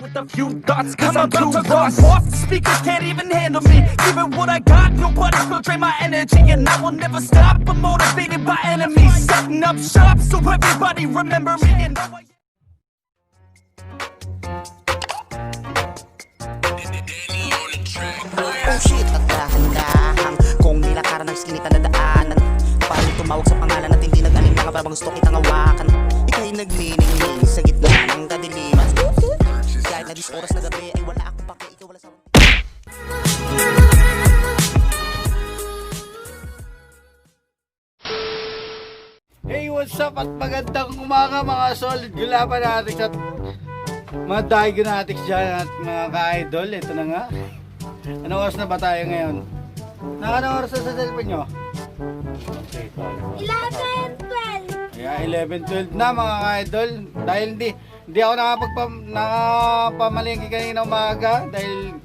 with a few thoughts, cause I'm about to run off. Speakers can't even handle me. Giving what I got, nobody's gonna drain my energy. And I will never stop, I'm motivated by enemies. Setting up shop so everybody remember me. And know I... Oh shit, at dahan-dahan kung nilakaran ng skinita na daanan. Paano tumawag sa pangalan at hindi nag-alinlangan para bang gusto kitang hawakan. Ika'y nagniningning sa gitna ng kadiliman. Kahit na 10 oras na gabi ay wala akong pake, ikaw wala sa... Hey, what's up at magandang umaga mga solid gulapan natin at mga diagonatics dyan at mga ka-idol. Ito na nga. Anong oras na ba tayo ngayon? Anong oras na sa cellphone nyo? Okay, 11, 12. yeah, 11, 12 na mga ka-idol. Dahil hindi ako nakapamalingki kanina umaga dahil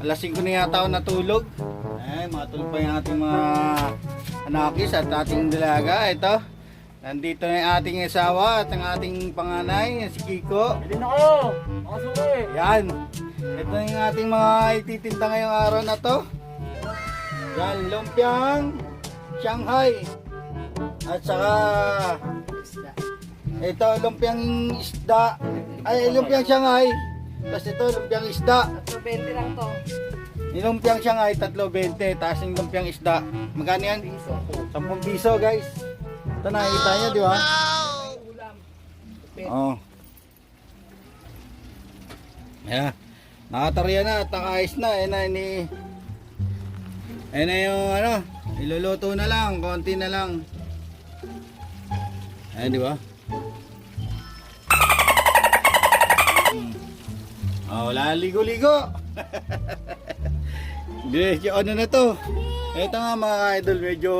alas 5 na yata ako natulog. Ay, matulog pa yung ating mga anakis at ating dalaga. Ito, nandito na yung ating asawa at ang ating panganay, si Kiko. Hindi na kayo! Makasuki! Yan, ito na yung ating mga ititinda ngayong araw na to. Yan, lumpiang Shanghai. At saka ito, lumpiang isda. Ay, lumpiang Shanghai. Tapos ito, lumpiang isda. 20 lang to. Yung lumpiang Shanghai, 3.20. Tapos yung lumpiang isda, magkano yan? 10 piso guys. Ito nakikita nyo, di ba? Oo. Ayan. Nakatarya na at nakaayos na. Ayan na, ayan na yung ano, iluluto na lang, konti na lang. Ayan, di ba? Oh, wala ligo-ligo. Medyo ano na to. Ito nga mga idol, medyo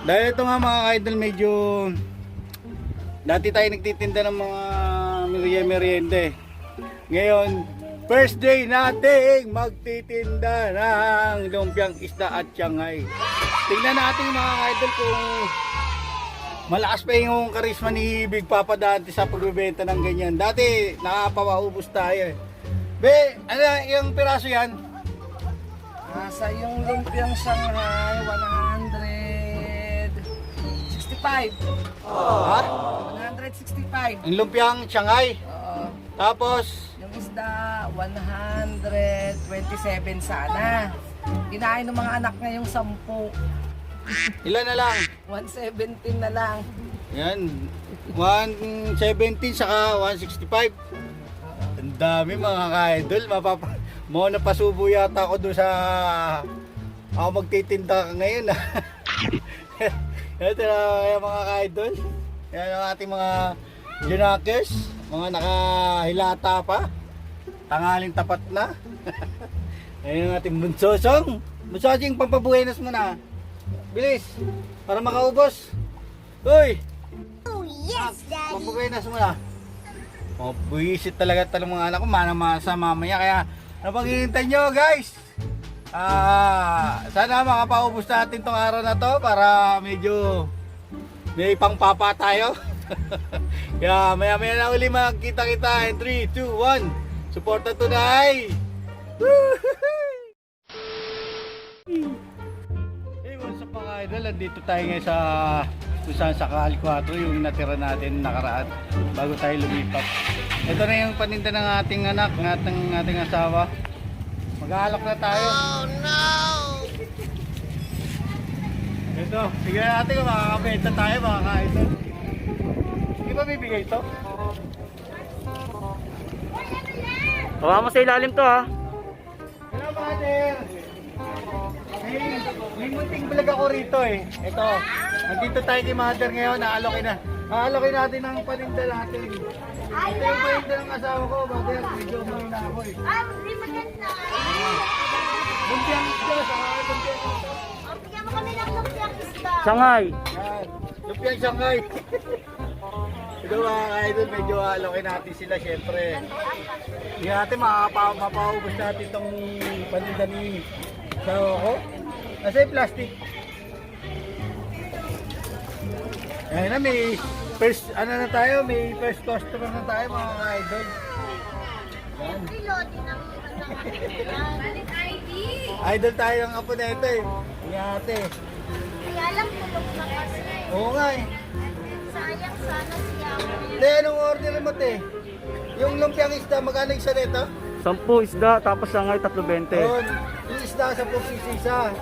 dahil ito nga mga idol, medyo dati tayo nagtitinda ng mga merienda. Ngayon, first day nating magtitinda ng lumpiang isda at Shanghai. Tingnan natin mga idol kung malakas pa yung karisma ni Big Papa Dante sa pagbebenta ng ganyan. Dati nakapaubos tayo eh. Be, ano yung piraso yan? Nasa yung lumpiang Shanghai, 165. Ha? 165. Yung lumpiang Shanghai. Oo. Tapos, Yung isda, 127 sana. Kinain ng mga anak niya yung 10. ilan na lang? 117 na lang. Yan, 170 saka 165. Ang dami mga ka-idol. Mo napasubo yata ako doon sa ako magtitinda ka ngayon. Ito na mga ka-idol. Yan ang ating mga junakers. Mga nakahilata pa. Tangaling tapat na. Ayan ang ating bunsosong. Bunsosong, pampabuenas mo na. Bilis, para makaubos. Uy! Oh, yes, Daddy. Pampabuenas mo na. Buwisit talaga talang mga anak ko, manamasa mamaya. Kaya napaghihintay nyo guys. Sana makapaubos natin tong araw na to para medyo may pangpapa tayo. Kaya maya maya na uli magkita kita in 3, 2, 1. Suporta tunay. Hey, what's up mga idol? Andito tayo ngayon sa kung saan sa Kaal 4 yung natira natin nakaraan bago tayo lumipat. Ito na yung paninda ng ating anak, ng ating asawa. Mag-aalok na tayo. Oh no! Ito, tignan natin kung makakabenta tayo mga ka-idol. Hindi ba bibigay ito? Hawa mo sa ilalim to ha. Hello, brother! May munting vlog ako rito eh. Ito, nandito tayo kay mother ngayon, naalokin natin ang paninda natin. Ito yung paninda ng asawa ko, mother, medyo umano na ako eh. Hindi maganda. Lumpiang isda, saka lumpiang isda. Bigyan mo kami ng lumpiang isda. Shanghai. Yan, lumpiang Shanghai. Ito mga idol, medyo alokin natin sila syempre. Hindi natin mapaubos natin itong paninda ni asawa ko. Nasa yung plastic. Ayan na, may First, ano na tayo, may first customer na tayo mga idol. Yan. Reloading ang Idol tayo ng apo na ito eh. Ni ate. Kaya lang tulog na kasi. Oo nga eh. Sayang sana siya. Te, anong order mo te? Yung lumpiang isda, magkano isa nito? 10 isda, tapos sangay 3.20. Yun. Yung isda sa pupis isa.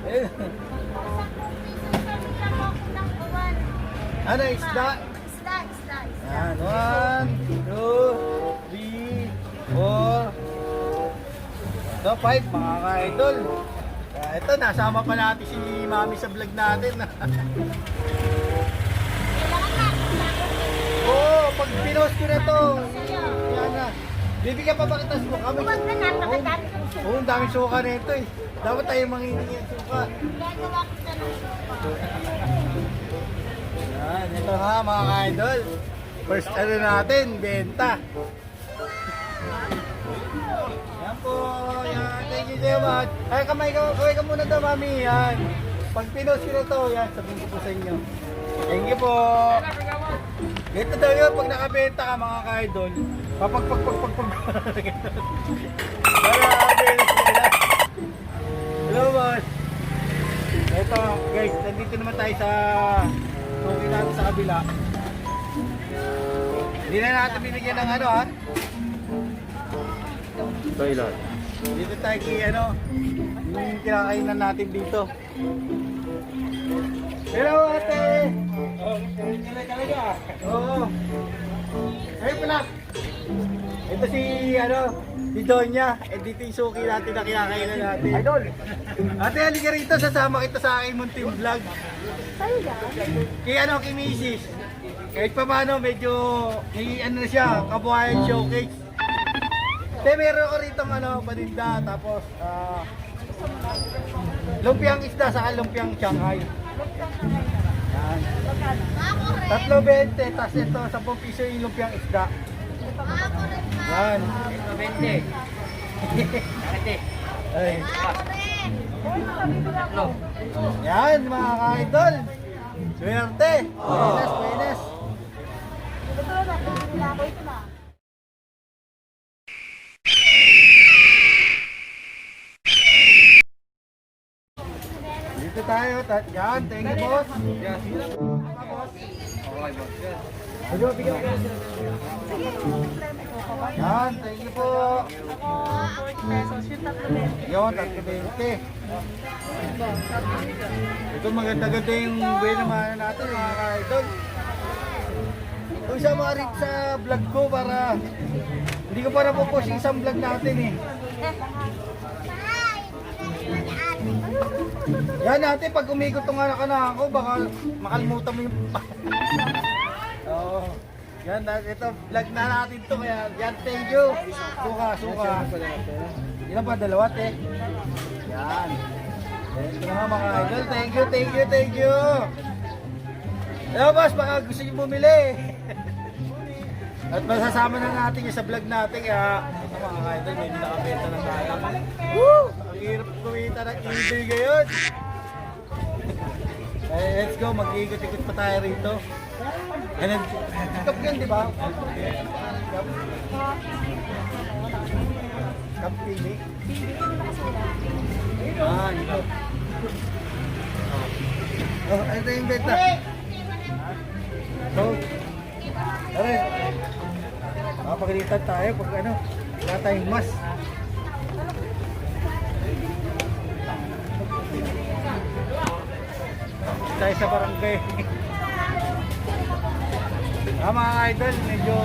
Ayun. Ano, isda? Isda. Yan, 1, 2, 3, 4. So, 5 mga ka-idol. Ito, nasama pa natin si Mami sa vlog natin. Oo, pag pinost ko na to, yan na. Bibigyan pa ba kita suka? Huwag na napakadami kong suka. Oo, ang daming suka na ito eh. Dapat tayo mangingi ng suka. Gagawa ko na ng suka. Yan, ito nga mga ka-idol. First ano natin, benta. Yan po, yan. Thank you so much. Ay, kamay ka muna daw, Mami. Yan. Pag pinost ko na to, yan, sabihin ko po sa inyo. Thank you po. Ito daw yun, pag nakabenta ka mga ka-idol, papagpagpagpagpag. Para nakabenta sila. Hello, boss. Ito, guys, nandito naman tayo sa okay natin sa kabila. Hindi na natin binigyan ng ano, ha? Toilet. Dito tayo kay ano, yung kinakainan natin dito. Hello, ate! Oh, talaga. Oo. Ayun pala. Ito si, ano, si Donya. Eh, dito yung suki natin na kinakainan natin. Idol! Ate, halika rito. Sasama kita sa aking munting vlog. Kay ano, kay Mrs. Kahit pa paano, medyo, may ano na siya, kabuhayan showcase. Te, meron ko rito ano, paninda, tapos, lumpiang isda sa lumpiang Shanghai. Yan. 3.20, tapos ito, 10 piso yung lumpiang isda. Yan. 20. Ay. Yan, mga ka-idol. Swerte. Buenas, buenas. Dito tayo. Yan, thank you, boss. Yan. Okay, boss. Hello, bigyan ko. Yan, thank you po. Yun, 3.20. Ito maganda-ganda yung buhay naman natin mga ka-idol. Ito isa mga rin sa vlog ko para hindi ko pa napopost yung isang vlog natin eh. Yan natin, pag umikot tong anak na ako, baka makalimutan mo yung Oo. Yan, ito vlog na natin to kaya yan, thank you. Suka. Ilan pa? Dalawa, te. Yan. Ito na mga idol. Thank you. Hello, boss. Baka gusto niyo bumili. At masasama na natin yung sa vlog natin. Kaya, ito mga idol, medyo nakabenta na tayo. Woo! Ang hirap kumita ng eBay ngayon. Let's go. Mag-iikot-ikot pa tayo rito. And then, cup yun, di ba? Cup pili. Ito. Oh, ito yung benta. So, tara. Makapagalitan tayo pag ano, wala tayong mas. Tayo sa barangay. Mga idol, medyo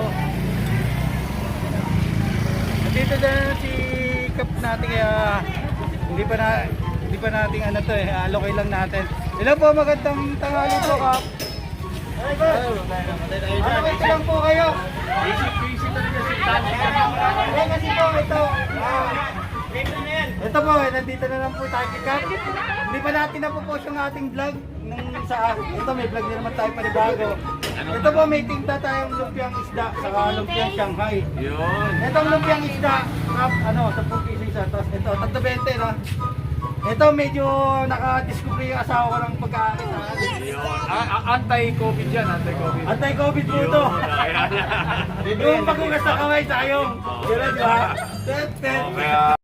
nandito na si Kap natin kaya hindi pa natin ano to eh, alokay lang natin. Hello po, magandang tanghali po, Kap. Alokay lang po kayo. Busy talaga si Tani. Kasi po ito. Ito po, nandito na lang po tayo kay Kap. Hindi pa natin napopost yung ating vlog ito may vlog na naman tayo panibago. Ito po may tinta tayong lumpiang isda saka lumpiang Shanghai. Yun. Itong lumpiang isda, ano, 10 piso isa. Tapos ito, 3.20 no? Ito medyo nakadiscover yung asawa ko ng pagkain. Anti-COVID yan, anti-COVID. Anti-COVID po ito. Yung paghugas ng kamay sa yung. Gano'n, di ba?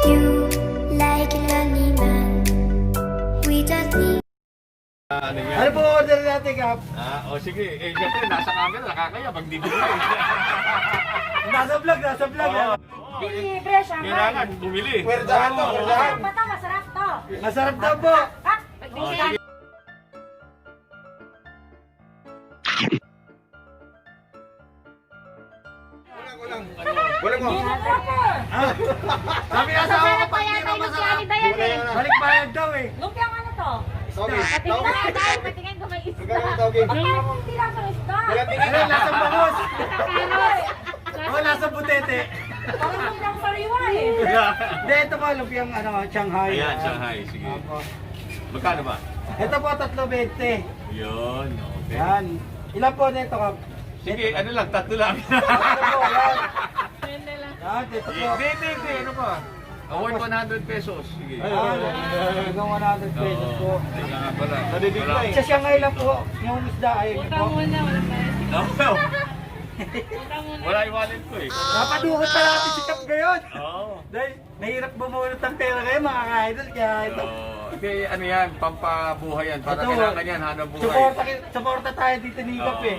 You like a lonely man. We just need. Ano po order natin, Kap? O sige, syempre nasa camera, nakakaya pag di bumili. Nasa vlog. Libre siya. Kailangan bumili. Masarap pa to, masarap to. Masarap daw po. Pagbigyan. Sabi na asawa ko, pag hindi Kaya na tayo masarap. magkakita yan eh. Balik bayad daw eh. Lumpiang ano to? Patingin na nga tayo, patingin kung may isda. Parang kung tira sa isda. Ano, lasang bangus. Kakaroy. O, lasang butete. Parang lumpiang sariwa eh. Hindi, ito po, lumpiang ano, Shanghai. Ayan, Shanghai, sige. Opo. Magkano ba? Ito po, 3.20. Yun, okay. Yan. Ilan po nito, Kap? Sige, ano lang, tatlo lang. Ano po, yan. Yan, dito po. Hindi, ano pa? Award 100 pesos. Sige. Ayan, hanggang 100 pesos po. Teka nga pala. Nadidikla eh. Sa Shanghai lang po, yung isda ay po. Wala yung wallet ko eh. Napadukot pa natin si Kap ngayon. Oo. Dahil mahirap bumunot ng pera kayo mga ka-idol, kaya ito. Okay, ano yan, pampabuhay yan. Para Ito, kailangan yan, hanap buhay. Suporta tayo dito ni Kap eh.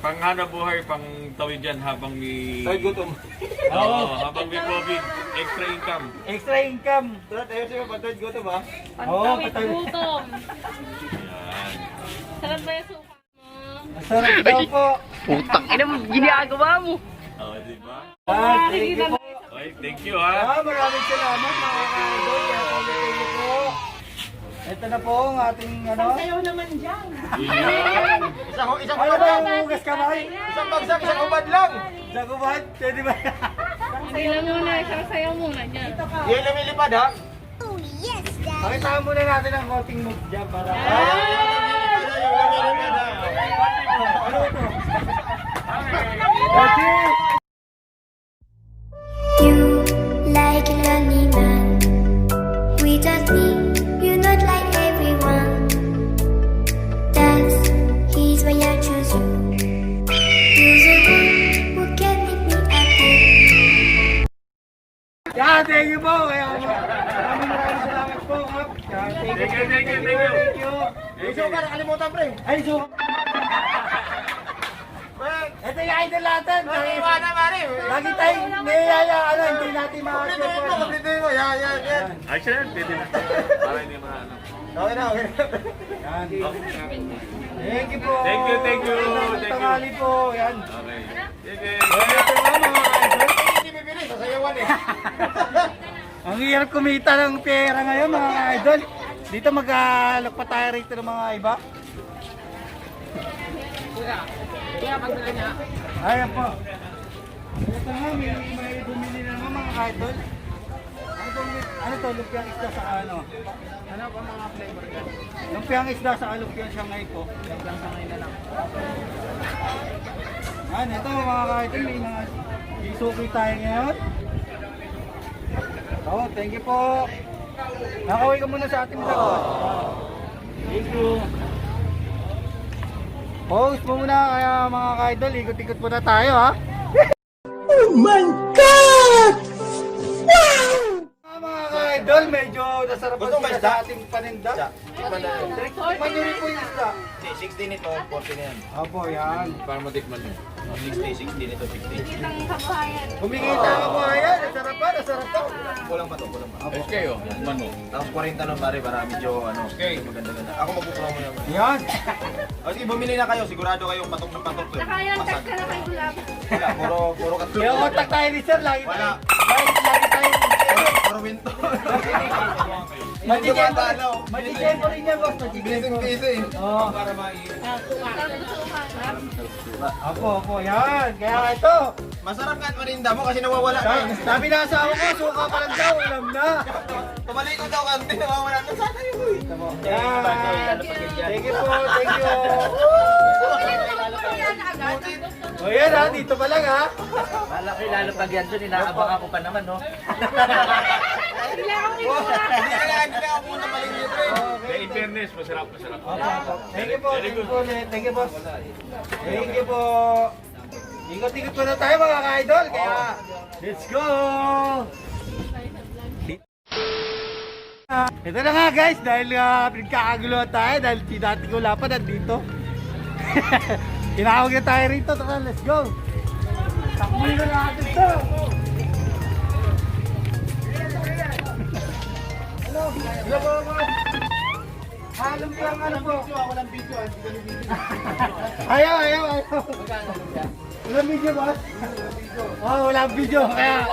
Pang hanap buhay, pang tawid yan habang may... Side gutom. Oo, habang may COVID, extra income. Extra income. Tara, tayo sa'yo, patay gutom ha? Oo, patay. Gutom. Yan. Sarap ba yung suka mo? Masarap daw po. Oo, di ba? Thank you po. Okay, thank you ha. Maraming salamat mga ka-idol. Thank you po. Ito na po ang ating ano. Sayaw naman dyan. Yan. Ano ba yung hugas kamay? Isang bagsak, isang ubad lang! Sa kubad? Pwede ba? Hindi lang muna, isang sayaw muna dyan. Yan lumilipad ha? Oh yes, Dad. Pakita muna natin ang konting move dyan para... Ano ito? Okay! You like a lonely man. We just need you, not like everyone. That's he's why I choose you. You're the one who can make me happy. Yan, thank you po. Kaya maraming salamat po, Kap. Yan, thank you. Thank you. May suka, nakalimutan, pre. Ay, suka. Ito yung idol natin. Lagi tayong niyaya, ano, hindi natin makakasya po. Ay, siya, pwede na. Para hindi maano. Okay na. Yan. Thank you po. Thank you. Thank you. Tangali po. Yan. Okay. Sige. Ito nga mga idol. Hindi bibili, sasayawan eh. Ang hirap kumita ng pera ngayon mga idol. Dito mag-alok pa tayo rito ng mga iba. Ayan po. Ito nga, may bumili na naman mga idol. Ano to? Lumpiang isda sa ano? Ano ba mga flavor yan? Lumpiang isda sa lumpiang Shanghai po. Lumpiang Shanghai na lang. Ayan, ito mga idol, may mga isuki tayo ngayon. Oh, thank you po. Nakaway ka muna sa ating vlog. Thank you. Post mo muna kaya mga ka-idol, ikot-ikot muna tayo ha. Oh my God! Wow! Mga ka-idol, medyo nasarapan Gusto mo sila isda? sa ating paninda. Tikman nyo rin po yung isda. 60 nito, 40 na yan. Opo, yan. Para matikman nyo. 60 nito, 60. Kitang kabuhayan. Kumikita ako ayan, nasarapan. Kulang pa to, kulang pa. SK oh, mano. Tapos 40 nun pare, para medyo Okay. maganda-ganda. Ako magpupromo yan. Yan. O sige, bumili na kayo. Sigurado kayo patok na patok. Nakayan, text ka na kay Gulab. Wala, puro kat. Kaya kontak tayo ni sir, lagi Wala. tayo. Puro winto. Magiging rin yan, boss. Magiging Busy. Oo. Para mai. Opo, yan. Kaya ito. Masarap nga at marinda mo kasi nawawala ka eh. Sabi na asawa ko, suka pa lang daw, ulam na. Tumalikod daw kante, nawawala na sana yun. Yan. Thank you po, thank you. O yan ha, dito pa lang ha. Malaki lalo pag yan doon, inaabang ako pa naman, no? Bigla akong nagmura. Hindi ka ako muna maligit eh. In fairness, masarap. Thank you po, thank you po ulit. Thank you po. Thank you po. Ikot-ikot po na tayo mga ka-idol. Kaya, let's go! Ito na nga guys, dahil pinagkakagulo tayo, dahil si dati ko lapan nandito. Tinawag na tayo rito, tara, let's go! Takbuhin na natin ito! Hello po, boss! Alam ko lang, ano po? Ako lang video, ayaw. Walang video, boss? Oh, walang video, kaya...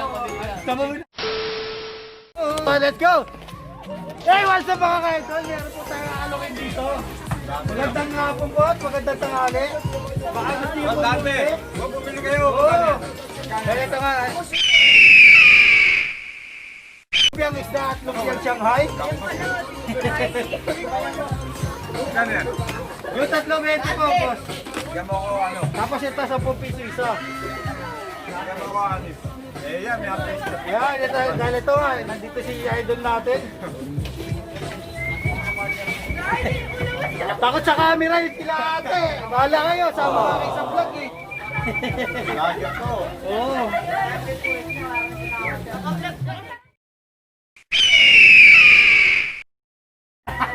Let's go! Hey, what's up mga ka-idol? Meron po tayo alokin dito. Magandang hapon po at magandang tanghali. Baka gusto nyo po bumili. Huwag bumili kayo. Oo. Kaya ito nga. Lumpiang isda at lumpiang Shanghai. Kano yan? Yung 3.20 po, boss. Bigyan mo ako ano? Tapos ito 10 piso isa. Bigyan mo ako ano? Eh yan, may update. Yan, dahil ito nga, nandito si idol natin. Takot sa camera yun sila ate. Bahala kayo, sama ka kayo sa vlog eh. Lagi ako. Oo.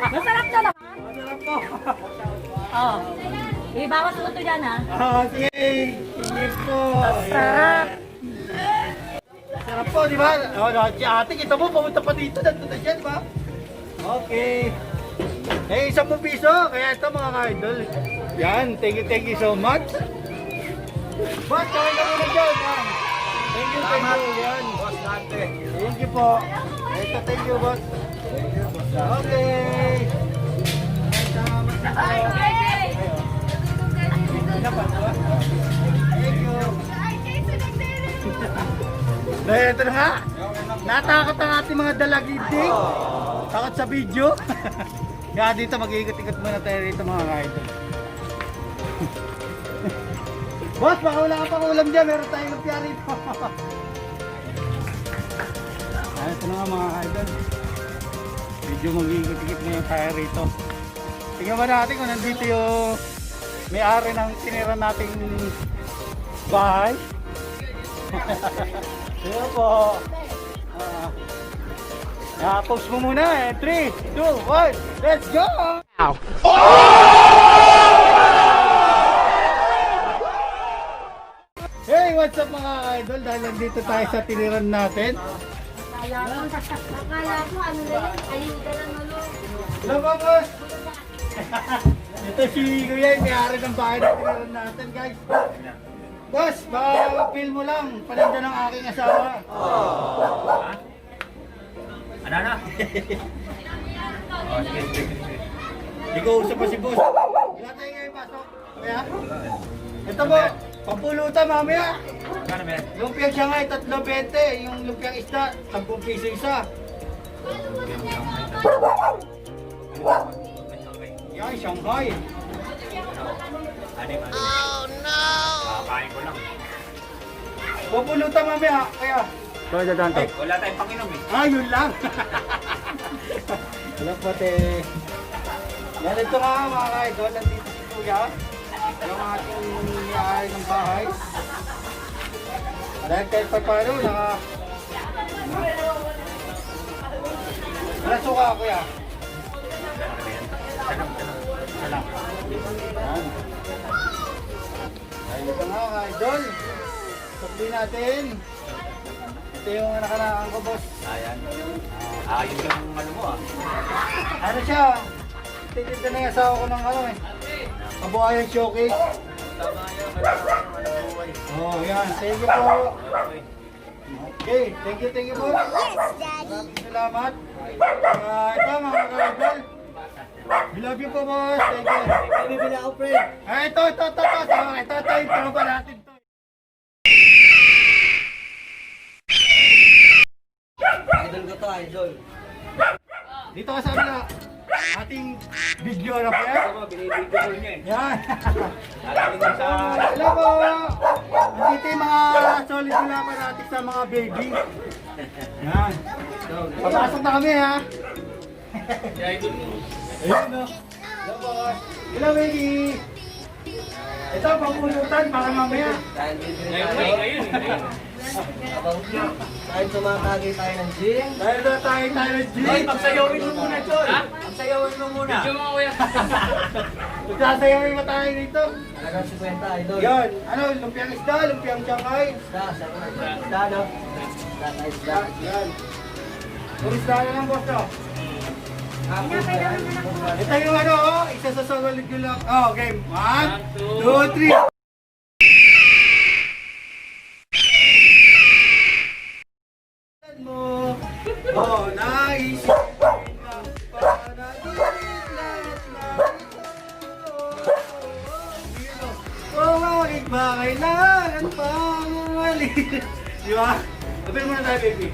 Masarap na lang. Masarap po. Oo. Ibawas mo ito dyan ha. Sige, sige po. Sarap. Sarap po, di ba? Si ate, kita mo, pumunta pa dito, nandun na siya, di ba? Okay. Eh, 10 piso, kaya ito mga ka-idol. Yan, thank you so much. Boss, kawin ka muna dyan, ha? Thank you, yan. Boss Dante. Thank you po. Ito, thank you, boss. Okay. Thank you. Dahil ito na nga, natakot ang ating mga dalagidig. Takot sa video. Kaya dito mag-iikot-ikot muna tayo rito mga ka-idol. Boss, baka wala ka pang ulam dyan, meron tayong lumpia rito. Ito na nga mga ka-idol. Medyo mag-iikot-ikot muna tayo rito. Tingnan ba natin kung nandito yung may-ari ng tinira nating bahay. Ayan po. Post mo muna eh. 3, 2, 1, let's go! Hey, what's up mga idol? Dahil nandito tayo sa tiniran natin. Akala ko ano na yun, ayuda lang ano. Hello po, boss! Ito si Kuya, may-ari ng bahay na tiniran natin, guys. Boss, baka feel mo lang, paninda ng aking asawa. Ano na? Hindi ko usap pa si boss. Wala tayo ngayon pasok. Kaya? Ito po, pampulutan mamaya. Kano meron? Lumpiang Shanghai, 3.20. Yung lumpiang isda, 10 piso isa. Yan, Shanghai. Oh no! Kakain ko lang. Papulutan mamaya, kaya. Ito, dadante. Wala tayong pakinom eh. Ah, yun lang. Wala po, te. Yan, ito nga mga ka-idol. Nandito si Kuya. Yung ating may-ari ng bahay. Dahil kahit pa paano, nasuka Kuya. Salam. Yan. Ayun ito nga mga idol. Sukli natin. Ito yung nakaraan ko, boss. Ayan. Ayun yung ano mo ah. Ano siya? Titinda na yung asawa ko ng ano eh. Kabuhayan showcase. Tama yan. Ano buhay. Oh, yan. Thank you po. Okay, thank you po. Maraming salamat. Ito mga ka-idol. We love you po, boss. Thank you. Bibili ako, friend. Ito. Ito, intro ba natin to? Idol ko to, idol. Dito ka sa kabila. Ating video na po yan. Binibigyo ko niya eh. Yan. Lalagyan ko sa... Hello po. Nandito yung mga solid na naman natin sa mga baby. Yan. Papasok na kami ha. Kaya idol mo. Ayun no. Hello boss. Hello baby. Ito pangulutan para mamaya. Ngayon. Kahit tumatagay tayo ng gym. Dahil na tayo ng gym. Pagsayawin mo muna, Chol. Ha? Pagsayawin mo muna. Medyo mga kuya. Magsasayawin mo tayo dito. Talagang 50 idol. Yan. Ano, lumpiang isda, lumpiang Shanghai. Isda, no? Isda. Yan. Puro isda na lang boss no. Ito yung ano, isa sa solid ko lang. Oh, game. 1, 2, 3. Mo. Oh, naisip ko lang panaginip lahat na ito. Oh, bakit ba kailangan pang umalis? Di ba? Sabihin mo na tayo, baby.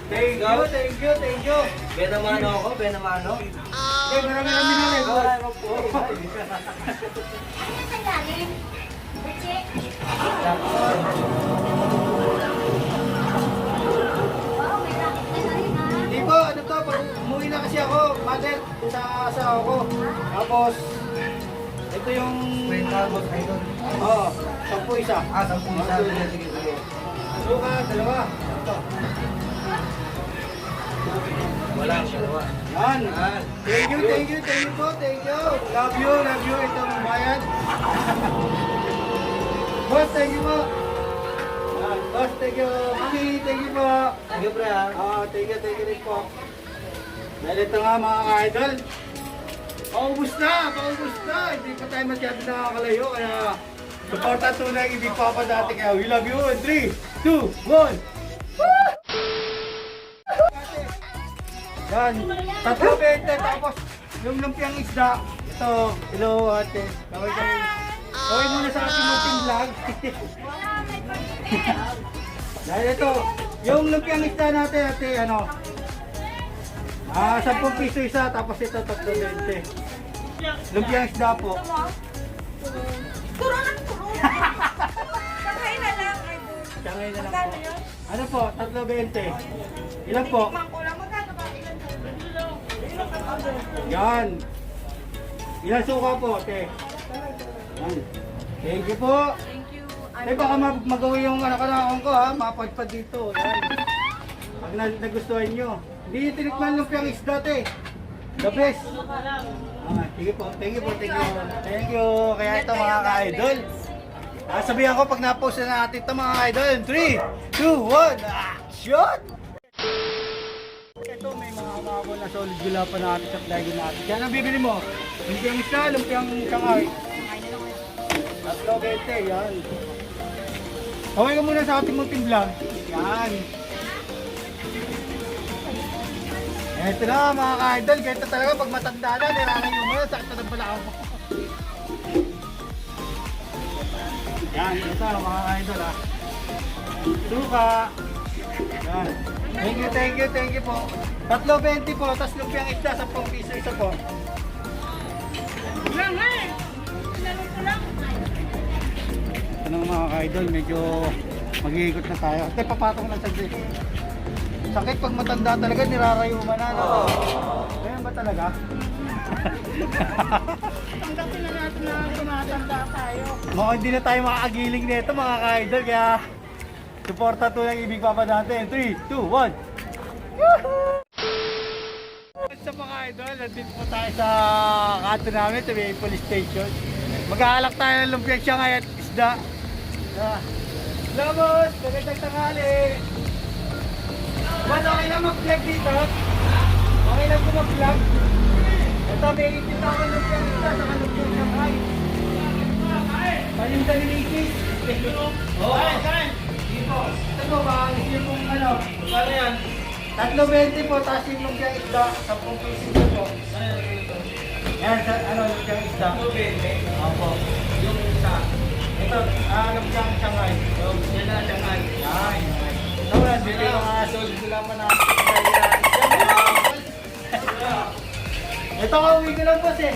Thank you. Benamano ako, benamano. Okay, marami na minali. Ano sa ilalim? Buchi? Wow, may racket na rin ha. Hindi po, ano to, pag umuwi na kasi ako, mother, sa asawa ko. Tapos, ito yung... Boss idol. Oo, 10 isa. 10 isa. Sige. Suka, dalawa. Ito. Wala, dalawa. Yan. Thank you po, thank you. Love you. Ito ang bayad. Boss, thank you po. Yan, boss, thank you. Mami, thank you po. Thank you, pre, ha? Thank you rin po. Dahil ito nga mga ka-idol. Paubos na. Hindi pa tayo masyado nakakalayo. Kaya supportan tunay ang ibig papa dati. Kaya we love you. 3, 2, 1. Yan. 3.20 tapos yung lumpiang isda. Ito. Hello ate. Kaway muna sa ating munting vlog. Dahil ito. Yung lumpiang isda natin ate ano. 10 piso isa, tapos ito 3.20. Lumpiang isda po. Turo ng turo. Sakay na lang. Sangay na lang po. Ano po? 3.20. Ilan po? Mangkulang magkano ba? Yan. Ilan suka po, te? Yan. Thank you po. Thank you. Eh, baka magawa yung anak-anakon ko ha. Mapadpad dito. Yan. Pag nagustuhan nyo. Hindi yung tinikman lumpiang isda, te. The best. Sige po. Thank you. Thank you. Kaya ito mga ka-idol. Sabihan ko pag na-post na natin ito mga ka-idol. 3, 2, 1, action! Ito may mga umabol na solid gula pa natin sa flagin natin. Kaya ang bibili mo? Lumpiang isda, lumpiang Shanghai. 3.20, yan. Okay ka muna sa ating munting vlog. Yan. Ito na mga ka-idol, ganito talaga pag matanda na, nilalayo mo na, sakit na ng balakang mo. Yan, ito mga ka-idol ha. Suka. Yan. Thank you po. 3.20 po, tapos lumpiang isda, 10 piso isa po. Ito na mga ka-idol, medyo mag-iikot na tayo. Ate, papatong lang sa grid. Sakit pag matanda talaga, nirarayuman na. No? Ganyan ba talaga? Tanggapin na natin na tumatanda tayo. Mukhang hindi na tayo makakagiling nito mga ka-idol, kaya suporta to yung ibig papa natin. 3, 2, 1. Sa mga idol, nandito po tayo sa kanto namin, sa may police station. Mag-aalak tayo ng lumpiang Shanghai at isda. Hello boss, magandang tanghali. Boss, okay lang mag-vlog dito? Okay lang po mag-vlog? Ito, may itinta ko ng lumpiang isda sa lumpiang Shanghai. Paninda ni Macy's. Oo, kain. Dito. Ito po ba, yung pong ano, paano yan? 3.20 po, tapos yung lumpiang isda, 10 piso po. Yan, ano, lumpiang isda. 3.20? Opo. Yung isa. Ito, lumpiang Shanghai. Yan na, Shanghai. Yan. Ito, bili yung mga solid nila pa natin. Ito, kauwi ko lang boss eh.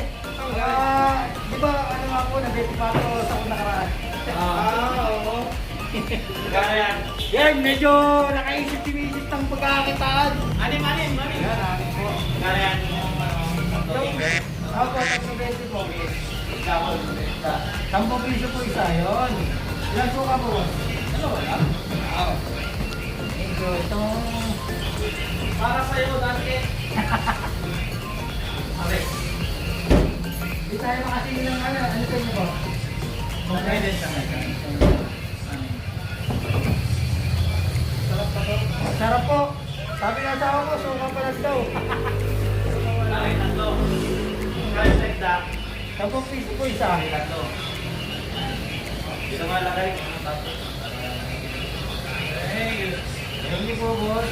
Di ba, ano nga po, nag-24 sa kung nakaraan. Oo. Yan, medyo nakaisip si Mrs. ng ang pagkakakitaan. Anim. Yan, anim po. Yan. Ako, 320 po. 10 piso po isa, yun. Ilan po ka po? Ano, wala? Oo. Thank you. Itong... Para sa'yo, dati. Okay. Di tayo makatingin ng ano. Ano sa inyo po? Okay din sa mga. Sarap po. Sabi ng asawa ko, suka pa lang daw. Ay, tatlo. Guys, like that. 10 piso po isa. Tatlo. Dito nga lagay. Thank you po, boss.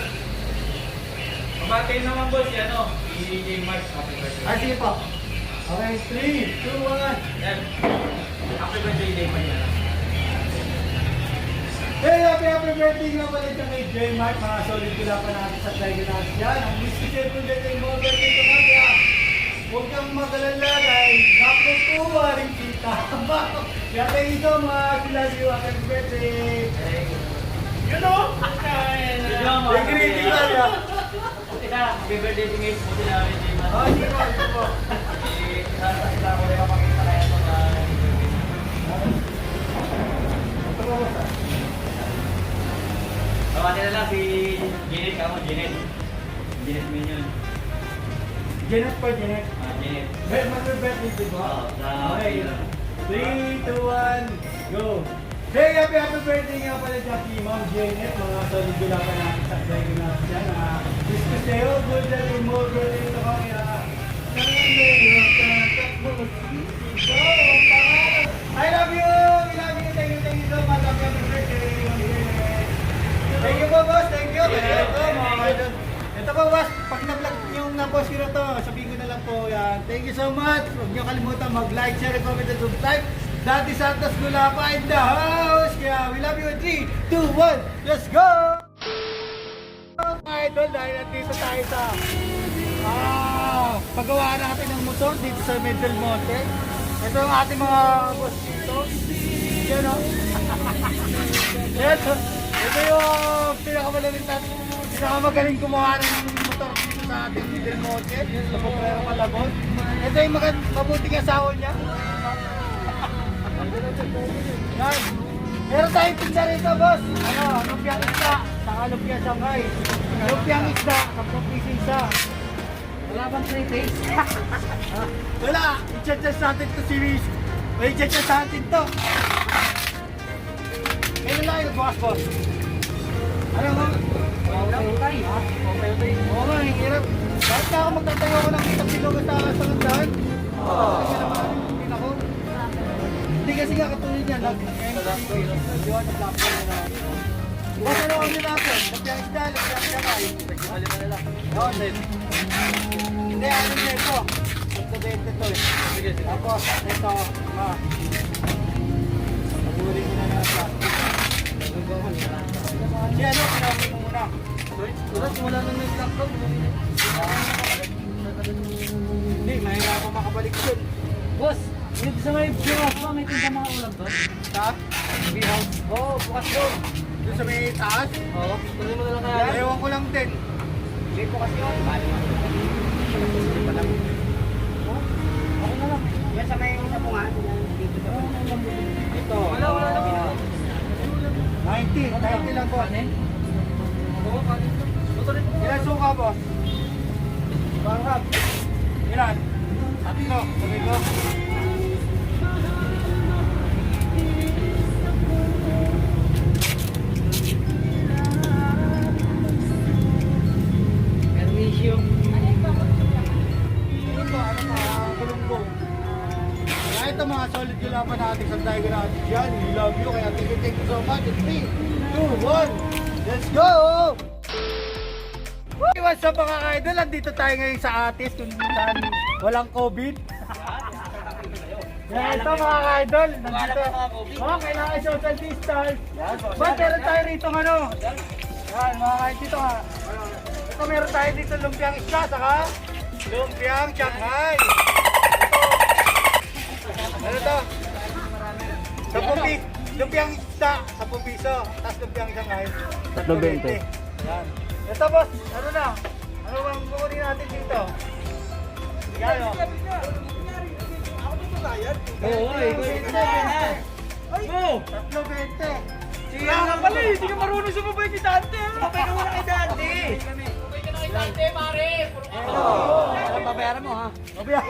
Mabatay naman boss, yan o. DJ Mark, happy birthday. Ah, sige po. Okay, 3, 2, 1. Yan. Happy birthday, DJ Mark. Hey, happy birthday nga pala dyan kay J. Mark. Mga solid kila pa natin sa Tiger Nuts yan. Ang wish ko sa'yo kung dito yung mga birthday ko kaya huwag kang magalala dahil nakukuha rin kita. Kaya thank you so much. Love you. Happy birthday. You know? May greeting lang yan. Happy birthday to me. Buti na rin, DJ Mark. Oh, sige po, sige po. Sasakita ko rin kapakita kaya ito na Ito po, boss. Tawagin na lang si Janet ka mo, Janet. Janet Minion. Janet po, Janet. Janet. Happy birthday to po. Oo, Okay. 3, 2, 1, go! Hey, happy birthday nga pala dyan kay Ma'am Janet. Mga solid gula pa natin sa Tiger Nuts dyan. Wish ko sa'yo, good and more birthday to ko. I love you! We love you! Thank you so much. Happy birthday, Ma'am Janet. Thank you po, boss. Thank you. Mga idol. Ito po, boss. Pag na-vlog yung na-post ko na to, sabihin ko na lang po yan. Thank you so much. Huwag niyo kalimutan mag-like, share, and comment, and subscribe. Dati Santos Gulapa in the house. Kaya we love you. 3, 2, 1. Let's go! Mga idol, dahil nandito tayo sa paggawa natin ng motor dito sa Medel Monte. Ito ang ating mga boss dito. Yan o. Ito yung pinakamagaling gumawa ng motor dito sa ating Medel Monte. Sa Pobrero Malabon. Ito yung mabuting asawa niya. Yan. Meron tayong tinda rito, boss. Lumpiang isda, saka lumpiang Shanghai. Lumpiang isda, 10 piso isa. Wala bang 3 days? Wala. I-charge natin to si Wish. I-charge natin to. Kailan lang kayo, boss? Ano mo? Okay, ha? Okay. Oo nga, ang hirap. Bakit na ako magtatayo ko ng isang kilo sa sangandahan? Kasi naman, hindi na ko. Hindi kasi nga katulad niya, nag-iwan sa platform na namin. Boss, ano ang nilapon? Lumpiang isda, lumpiang Shanghai. Alima na lang. Oo, hindi, ano niya ito? Ito eh. Tapos, ito, pagulin mo na ng plastic. Si ano, pinapin mo muna. Wala nang nag-lockdown. Hindi, mahirap makabalik dun. Boss, yung sa may B-house ba, may tinda mga ulam doon? Sa? B-house? Oo, bukas doon. Doon sa may taas? Oo, tuloy mo na lang kaya. Ewan ko lang din. Hindi po kasi yun, bali mo. Ako na lang. Yan sa may unapungan. Dito sa Ito. Wala na pinag. 90 lang po. Oo, kanin to. Ilan suka, boss? Barang. Ilan? Tatlo. Sabi ko. Permisyo. Kaya ito mga solid gulapan natin sa Tiger Nuts yan. We love you. Kaya thank you so much. 3, 2, 1. Let's go! Hey, what's up mga idol? Nandito tayo ngayon sa Atis kung saan walang COVID. Yan ito mga idol. Nandito. Kailangan social distance. Ba't meron tayo rito ano? Yan mga idol dito ha. Ito meron tayo dito lumpiang isda saka lumpiang Shanghai. Ano to? 10 piso. Lumpiang isda, 10 piso. Tapos lumpiang Shanghai, 3.20. Yan. Ito boss, ano na? Ano bang kukunin natin dito? Yan o. Oo, ikaw yung sinabi na. Oh! 3.20. Sige nga pala eh, hindi ka marunong sumabay kay Dante. Sumabay ka muna kay Dante. Babayaran mo ha. Sumabay ka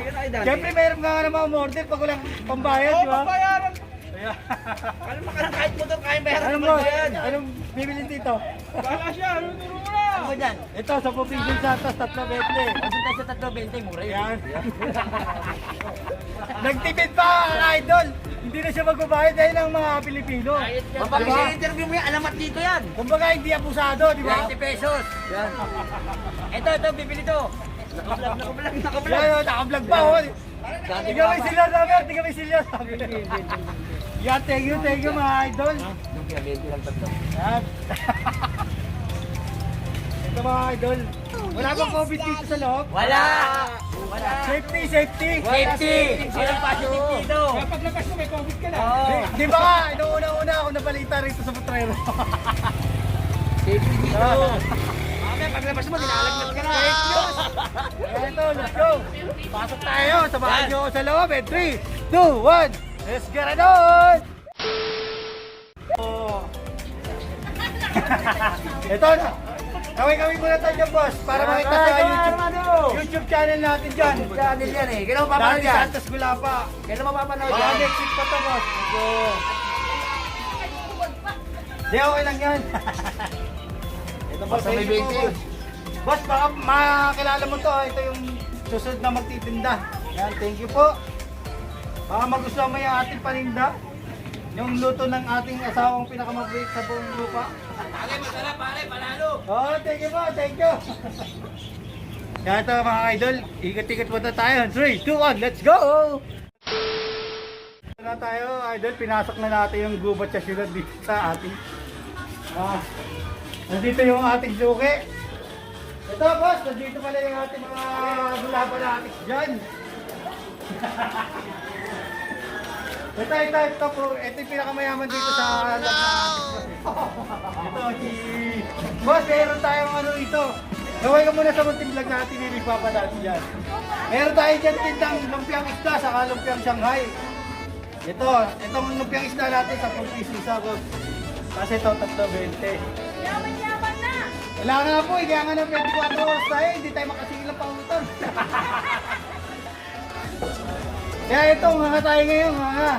na kay Dante. Siyempre mayroon ka naman umorder pag walang pambayad, di ba? Bayaran. Alam mo ka lang kahit motor kaya bayaran Anong naman boss? yan. Anong bibili dito? Bahala siya, ano turo mo na. Ano dyan? Ito, 10 piso sa atas, 3.20. Kasi tayo sa 3.20, mura yun. Yan. Nagtipid pa ang idol. Hindi na siya magbabayad dahil ang mga Pilipino. Kapag interview mo yan, alamat dito yan. Kumbaga hindi abusado, di ba? 20 pesos. Yan. Ito, bibili to. Nakablog. Yan, naka-vlog pa. Oh. Tingnan mo yung silya sabi, tingnan mo yung silya sabi. Yan, thank you mga idol. Yan. Ito mga idol. Wala bang COVID dito sa loob? Wala. Safety! Safety. Walang positive dito. Paglabas mo may COVID ka na. Di ba nga, inuuna-una ako nabalita rito sa Potrero. Safety dito. Mamaya paglabas mo, dinalagnat ka na. Ito, let's go! Pasok tayo! Samahan nyo ako sa loob. 3, 2, 1! Let's get it on! Oh. Ito na! Kaway-kaway muna tayo dyan, boss, para makita sa YouTube channel natin dyan. Channel yan eh. Kailan mo Dati papanood yan? Santos Gulapa. Kailan mo papanood Baka yan? next week pa to, boss. So, di, okay lang yan. Ito, boss, Basta may thank you po, 20. boss. Boss, baka makakilala mo to. Ito yung susunod na magtitinda. Yan, thank you po. Baka magustuhan mo yung ating paninda. Yung luto ng ating asawang pinakamabait sa buong lupa. Pare, masarap pare, panalo. Oh, thank you po, thank you. Yan ito mga idol, ikot-ikot muna tayo. 3, 2, 1, let's go! Ito na tayo idol, pinasok na natin yung gubat sa syudad dito sa ating. Nandito yung ating suki. Ito boss, nandito pala yung ating mga gulapa na ating dyan. Ito po, ito yung pinakamayaman dito sa alam na ito si... Boss, meron tayong ano ito. Gawin ka muna sa munting vlog natin, hindi papadati dyan. Meron tayo dyan tindang lumpiang isda, saka lumpiang Shanghai. Itong lumpiang isda natin sa 10 piso isa, boss. Kasi ito, 3.20. Yaman na! Wala nga po, kaya nga ng 24 oras tayo, hindi tayo makasigilan pa utang. Kaya ito, mga tayo ngayon, mga.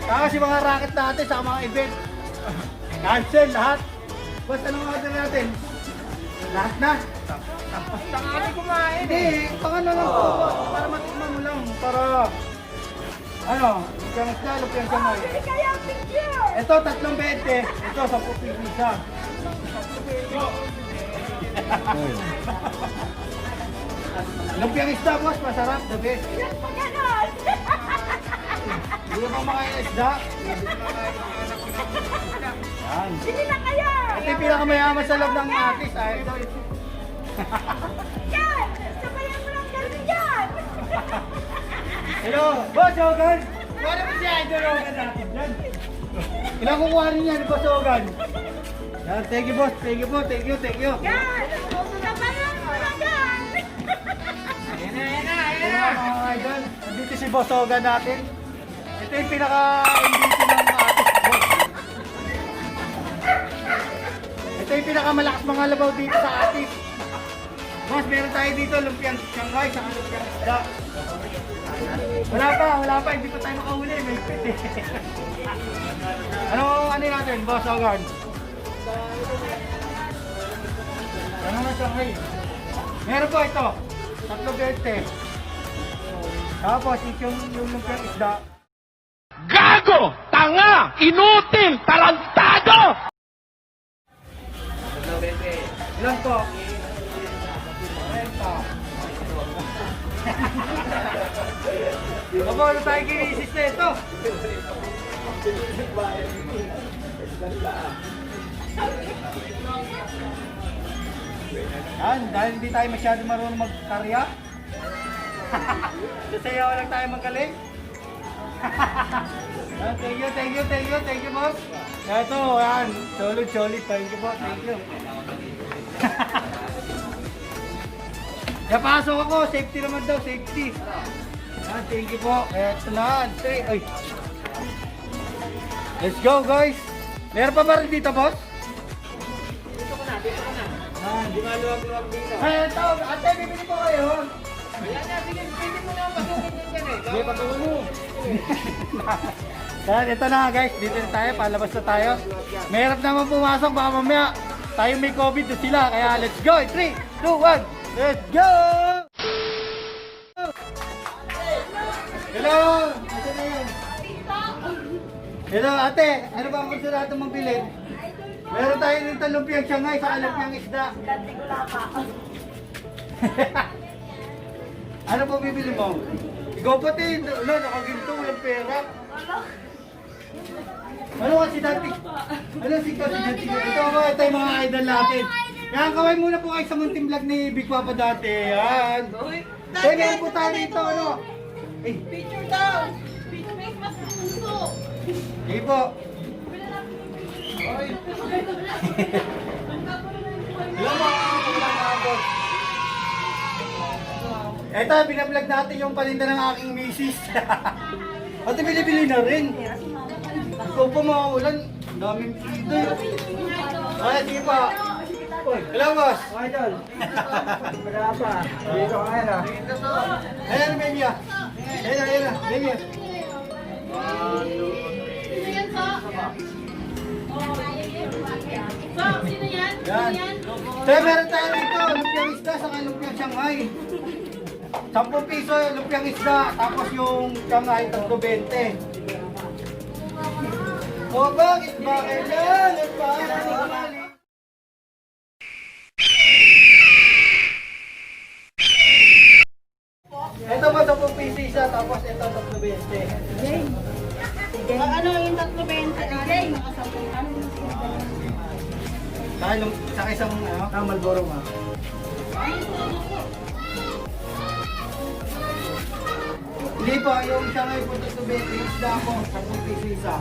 Kasi mga racket natin sa mga event. Cancel lahat. Boss, anong order natin? Lahat na. Tangali kumain. Hindi, pangano lang po, boss. Para matikman mo lang. Para, ano, lupiang isda, lupiang Shanghai. Kaya picture! Ito, 3.20. Ito, 10 piso isa. Lumpiang isda, boss, masarap, the best. Yan pa ganon! Hindi ba mga isda? Yan. Bili na kayo! Ito yung pinakamayaman sa loob ng artist, idol. Yan! Sabayan mo lang ganun yan! Hello, Boss Hogan! Paano ba si Idol Hogan natin dyan? Ilang kukuha rin yan, Boss Hogan? Yan, thank you, boss. Thank you po, thank you. Yan! Sabayan mo lang yan! Ito na mga idol, nandito si Boss Hogan natin. Ito yung pinaka-MVP ng artist, boss. Ito yung pinakamalakas mga labaw dito sa artist. Boss, meron tayo dito, lumpiang Shanghai, saka lumpiang isda. Wala pa, hindi pa tayo makahuli, may pit eh. Ano natin, Boss Hogan? Ano na Shanghai? Meron po ito, 3.20. Tapos, yung lumpiang isda. Gago! Tanga! Inutil! Tarantado! Ilan po? 40. Opo, ano tayo kinisis na ito? Yan, dahil hindi tayo masyado marunong magkarya. Sasayaw lang tayo magaling. Thank you, boss. Ito, yan. Solid. Thank you po, thank you. Napasok ako, safety naman daw, safety. Yan, thank you po. Ito na, ay. Let's go, guys. Meron pa ba rin dito, boss? Dito ko na. Hindi maluwag-luwag dito. Ay, ito, ate, bibili po kayo. Ayan na, sige, pwede mo na patungin yan dyan eh. Hindi, patulong mo. Yan, ito na guys, dito na tayo, palabas na tayo. Mahirap naman pumasok, baka mamaya tayo may COVID na sila. Kaya let's go, 3, 2, 1, let's go! Hello! Ito na yun. Hello ate, ano ba ang gusto natin mong bilhin? Meron tayo dito lumpiang Shanghai sa lumpiang isda. Ano po bibili mo? Ikaw pati, nakaginto, walang pera. Ano kasi dati? Ano si dati? Ito yung mga idol natin. Yan, kaway muna po kayo sa munting vlog ni Big Papa dati. Yan. Kaya meron po tayo dito, ano? Picture daw. Picture make mas puso. Sige po. Ito, binablog natin yung paninda ng aking misis. Pati bili-bili na rin. Ikaw pa mga ulan, daming pito. Ay, sige pa. Hello, boss. Idol. Berapa? Dito ka na. Ayan, baby. Ayan, baby. Sino yan, so? So, sino yan? Yan. Kaya meron tayo dito, lumpiang isda sa lumpiang Shanghai. 10 piso yung lumpiang isda, tapos yung Shanghai, 3.20. O bakit ba kailangan pa? Ito ba 10 piso isa, tapos ito 3.20. Ano yung 3.20 natin? Sa isang Malboro nga. Hindi po, yung Shanghai po 3.20, isda po, 10 piso isa.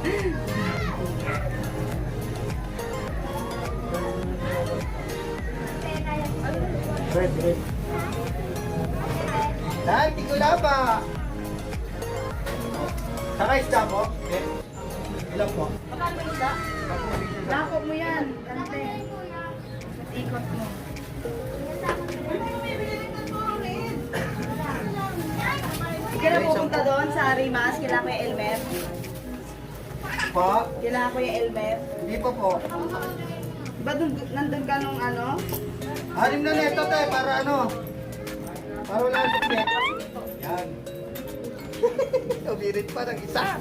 Red. Dahil, tigula pa. Saka isda po? Ilan po? Lako mo yan. Kante. Ikot mo. Hindi na pupunta doon sa Rimas, kailangan ko yung Elmer. Po? Kailangan ko yung Elmer. Hindi po po. Diba nandun ka nung ano? Halim na neto tayo para ano? Para wala ang suklet. Yan. Umirit pa ng isa.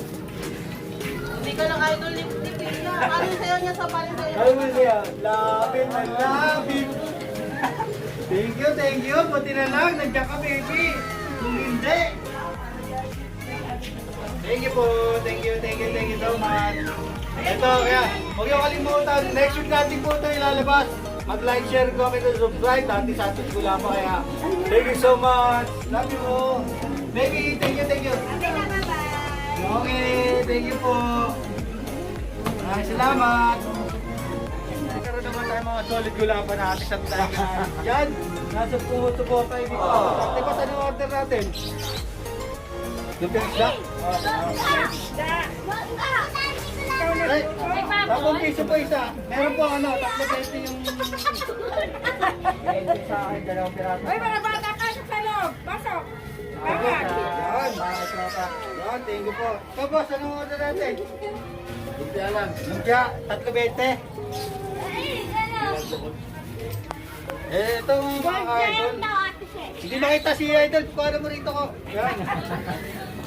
Hindi ka lang idol ni Pina. Ano yung sayo niya sa paling sayo? Ano mo siya? Labit na labit. Thank you. Buti na lang, nandiyan ka baby. Kung hindi. Thank you po. Thank you so much. Ito, kaya, huwag yung kalimutan. Next week natin po ito ilalabas. Mag-like, share, comment, and subscribe. Dati sa atin ko lang pa kaya. Thank you so much. Love you po. Baby, thank you. Okay, thank you po. Maraming salamat. Nagkaroon naman tayo mga solid gulapan natin sa tayo. Yan, nasa puto-puto tayo dito. Diba saan yung order natin? Yung pinagda? Ay, 10 piso po isa. Meron po ano, 3 yung... sa akin, 2 piraso. Ay, mga bata ka sa loob. Pasok. Yan, thank you po. So boss, anong order natin? Lumpia lang. Lumpia, 3.20. Itong mga idol. Hindi makita si idol, kuha mo rito ko. Yan.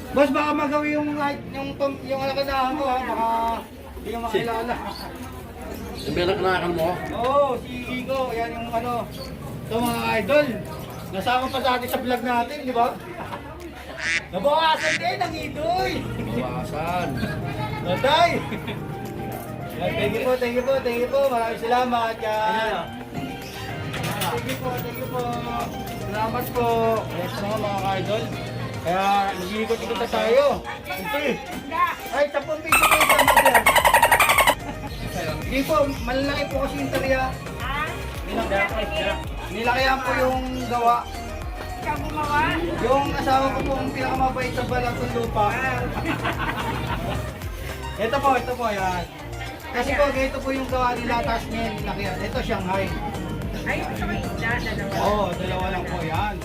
Boss, baka magawi yung alakanahan mo ha, baka hindi yung makilala. Yung pinakanakan mo? Oo, si Igo, yan yung ano. Ito mga idol. Nasama pa sa atin sa vlog natin, di ba? Nabawasan din ang idoy. Bawasan. Natay! Thank you po. Maraming salamat. Yan. Thank you po. Salamat po. Yes mga idol. Kaya nag-iikot-ikot na tayo. Ay, 10 piso po sa mother. Hindi po, malalaki po kasi yung tarya. Nilakihan po yung gawa. Ikaw gumawa? Yung asawa ko po ang pinakamabait sa balang ng lupa. Ito po, yan. Kasi po, ganito po yung gawa nila, tapos ngayon nilakihan. Ito, Shanghai. Ay, ito may isda, dalawa. Oo, dalawa lang po yan.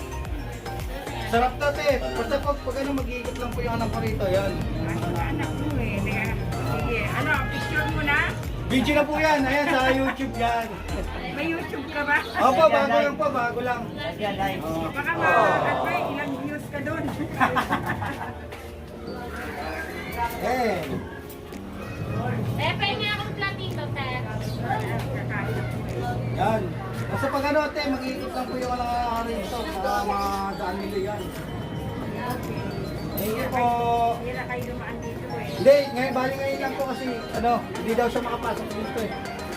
Sarap to, te. Basta pag ano, mag-iikot lang po yung anak ko rito, yan. Anak mo eh. Sige, ano, picture mo na? Video na po yan, ayan, sa YouTube yan. May YouTube ka ba? Opo, bago lang. Oo. Baka ilang views ka doon. Eh, Pengi akong platito, te. yan. Basta pag ano, te, mag-iikot lang po yung anak rito para madaan nila yan. Thank you po. Hindi na kayo dumaan dito eh. Hindi, ngayon lang po kasi, ano, hindi daw siya makapasok dito eh.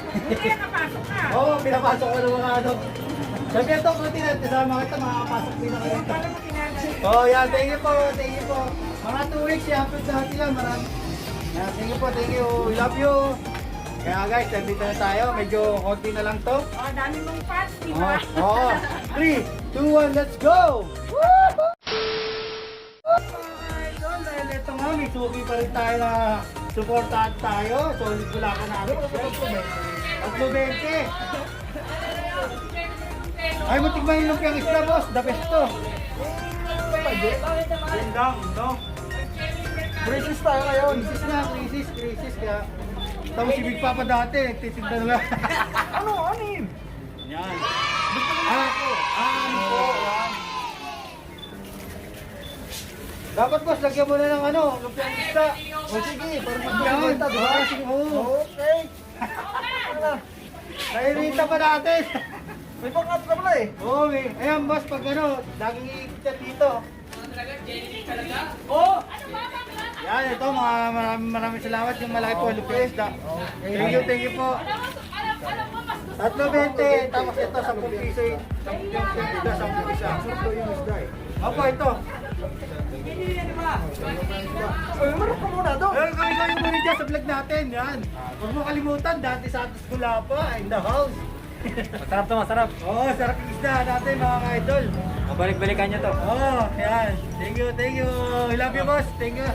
Hindi kaya kapasok ka. Oo, pinapasok ko ng mga ano. Sabi ito, kung kasama kita, makakapasok din ako dito. Paano mo tinanay? Oh, yan, thank you po. Mga 2 weeks, i-upload sa atin lang, marami. Yan, thank you, we love you. Kaya guys, nandito na tayo, medyo konti na lang to. Oh, dami mong fans, di ba? Oo, 3, 2, 1, let's go! Idol, dahil ito nga, may suki pa rin tayo na supportahan tayo. Solid wala ka namin. At 20. Ay, muntik ba yung lumpiang isla, boss? The best to. Yun lang, no? Crisis tayo ngayon. Crisis. Kaya, tapos si Big Papa dati, nagtitinda na lang. Ano yun? Yan. Ano po? Yan. Dapat boss, lagyan mo na ng ano, lumpiang isla. O sige, para magbenta, okay. Nairita pa natin. May pangat na pala eh. Oo, ayan boss, pag ano, laging iikot yan dito. Oo! Yan, ito, maraming salamat yung malaki po, lumpiang isla. Thank you po. Tatlo 20, tapos ito, 10 piso eh. 10 piso, 10 piso. Opo, ito. Ay, marap ka muna doon. Ay, kayo muna dyan sa vlog natin, yan. Huwag mo kalimutan, dati Santos Gulapa, in the house. Masarap to, masarap. Oo, sarap yung isda natin, mga ka-idol. Mabalik-balikan nyo to. Oo, yan. Thank you. I love you, boss. Thank you.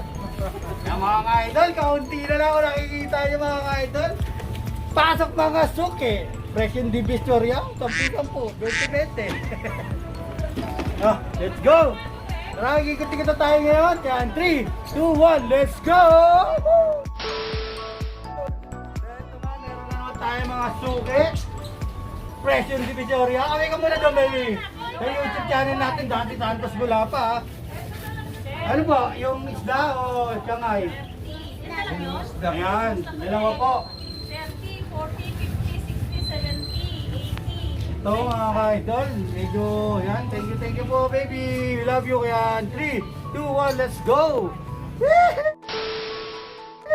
Yan, mga ka-idol, kaunti na lang ako nakikita nyo, mga ka-idol. Pasok mga suki. Presyon di Victoria, 10-10, 20-20. Oh, let's go! Tara, ikot-ikot na tayo ngayon. Yan, 3, 2, 1, let's go! Ito nga, meron na naman tayo mga suki. Presyon di Victoria. Kami ka muna doon, baby. Sa YouTube channel natin, dati Santos Gulapa. Ano ba, yung isda o Shanghai? Ayan, dalawa po. 30, 40, 50, 60, 70, 80. Ito mga ka-idol, medyo yan, thank you po baby, we love you yan. 3, 2, 1, let's go!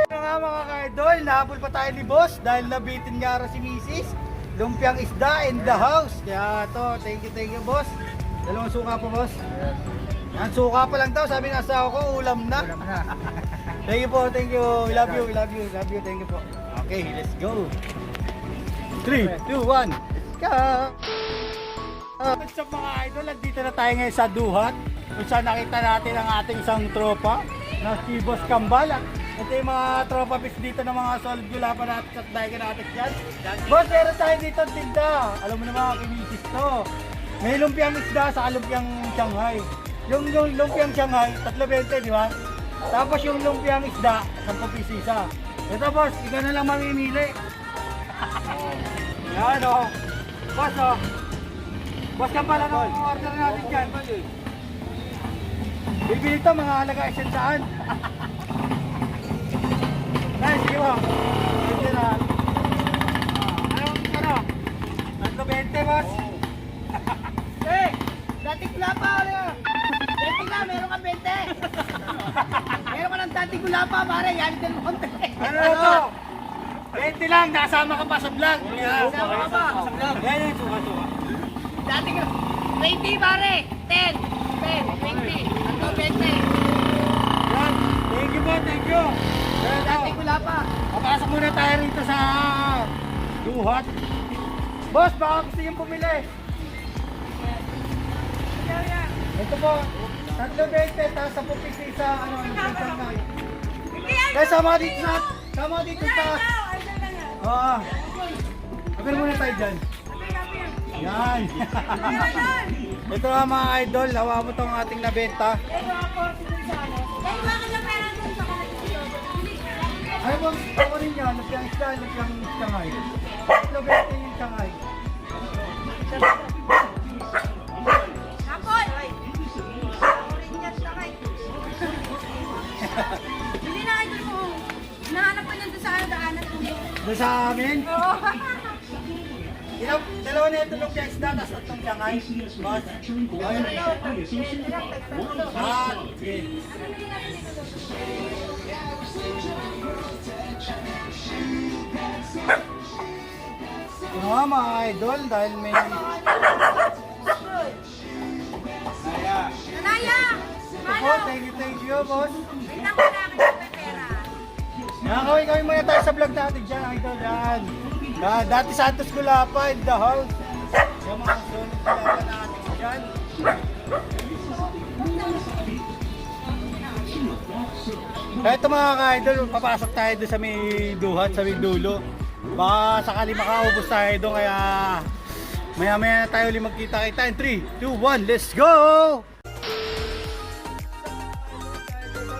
Ito nga mga ka-idol, nahabol pa tayo ni boss dahil nabitin nga rin si misis. Lumpiang isda in the house. Kaya ito, thank you boss. Dalawang suka po boss. Yan, suka pa lang daw, sabi ng asawa ko, ulam na. Thank you po, we love you, thank you po. Okay, let's go. 3, 2, 1, let's go! What's up mga idol, nandito na tayo ngayon sa Duhat kung saan nakita natin ang ating isang tropa na si Boss Kambal. Ito yung mga tropa picks dito ng mga solid gulapa natin at dahil natin yan. Boss, meron tayo dito tinda. Alam mo naman, kimisis to. May lumpiang isda sa lumpiang Shanghai. Yung lumpiang Shanghai, 3.20, di ba? Tapos yung lumpiang isda, 10 piso isa. Ito boss, ikaw na lang mamimili. Yan o. Boss o. Boss ka pala ng order natin dyan. Bibili ito mga halaga isentaan. Nice, sige mo. Bibili na. Ano? 3.20 boss. Eh, dating gulapa, ano? Dating na, meron kang 20. Meron ka ng dating gulapa, pare. Yan din mo konti. Ano to? 20 lang, nakasama ka pa sa vlog. Kasama ka pa. Yan yung suka-suka. Dating 20, pare. 10, 20. Ang Yan. Thank you po, thank you. Dati ko pa. Papasok muna tayo rito sa duhat. Boss, baka gusto niyong bumili. Ito po, 3.20 tapos 10 piso sa Kaya sama dito sa Oo. Kapir muna tayo dyan. Yan. Ito nga mga idol, hawa mo itong ating nabenta. Ano bang ako ninyo? Lumpiang isda, lumpiang sangay. 3.20 yung sangay. Hindi na idol mo. Nahanap ko niya doon sa daanan. Doon sa amin? Dalawa na ito lumpiang isda, tapos itong sangay. Boss. Ah, okay. Ito nga mga idol, dahil may... Nanaya! Ito po, thank you, boss. Wait lang, kailangan ko may pera. Yan, kawin muna tayo sa vlog natin dyan, idol, yan. Dati Santos Gulapa in the house. Yung mga solid Gulapa natin dyan. Kaya ito mga ka-idol, papasok tayo doon sa may duhat, sa may dulo. Baka sakali makaubos tayo doon, kaya maya-maya na tayo ulit magkita-kita in 3, 2, 1, let's go!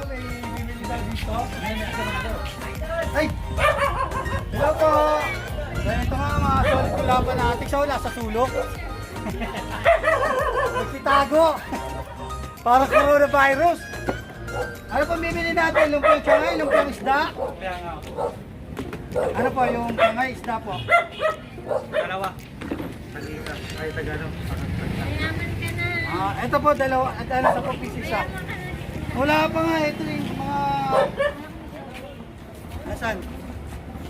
May bibili tayo dito. Ay! Hello po! Dahil ito nga mga solid Gulapa natin. Siya wala sa sulok. Nagtitago! Para coronavirus! Ano po bibili natin? Lumpiang sangay, lumpiang isda? Ano po yung sangay, isda po? Dalawa. Ay, Tagano. Mayaman ka na. Ito po, dalawa, at ano sa piso isa. Wala pa nga, ito yung mga... Nasaan?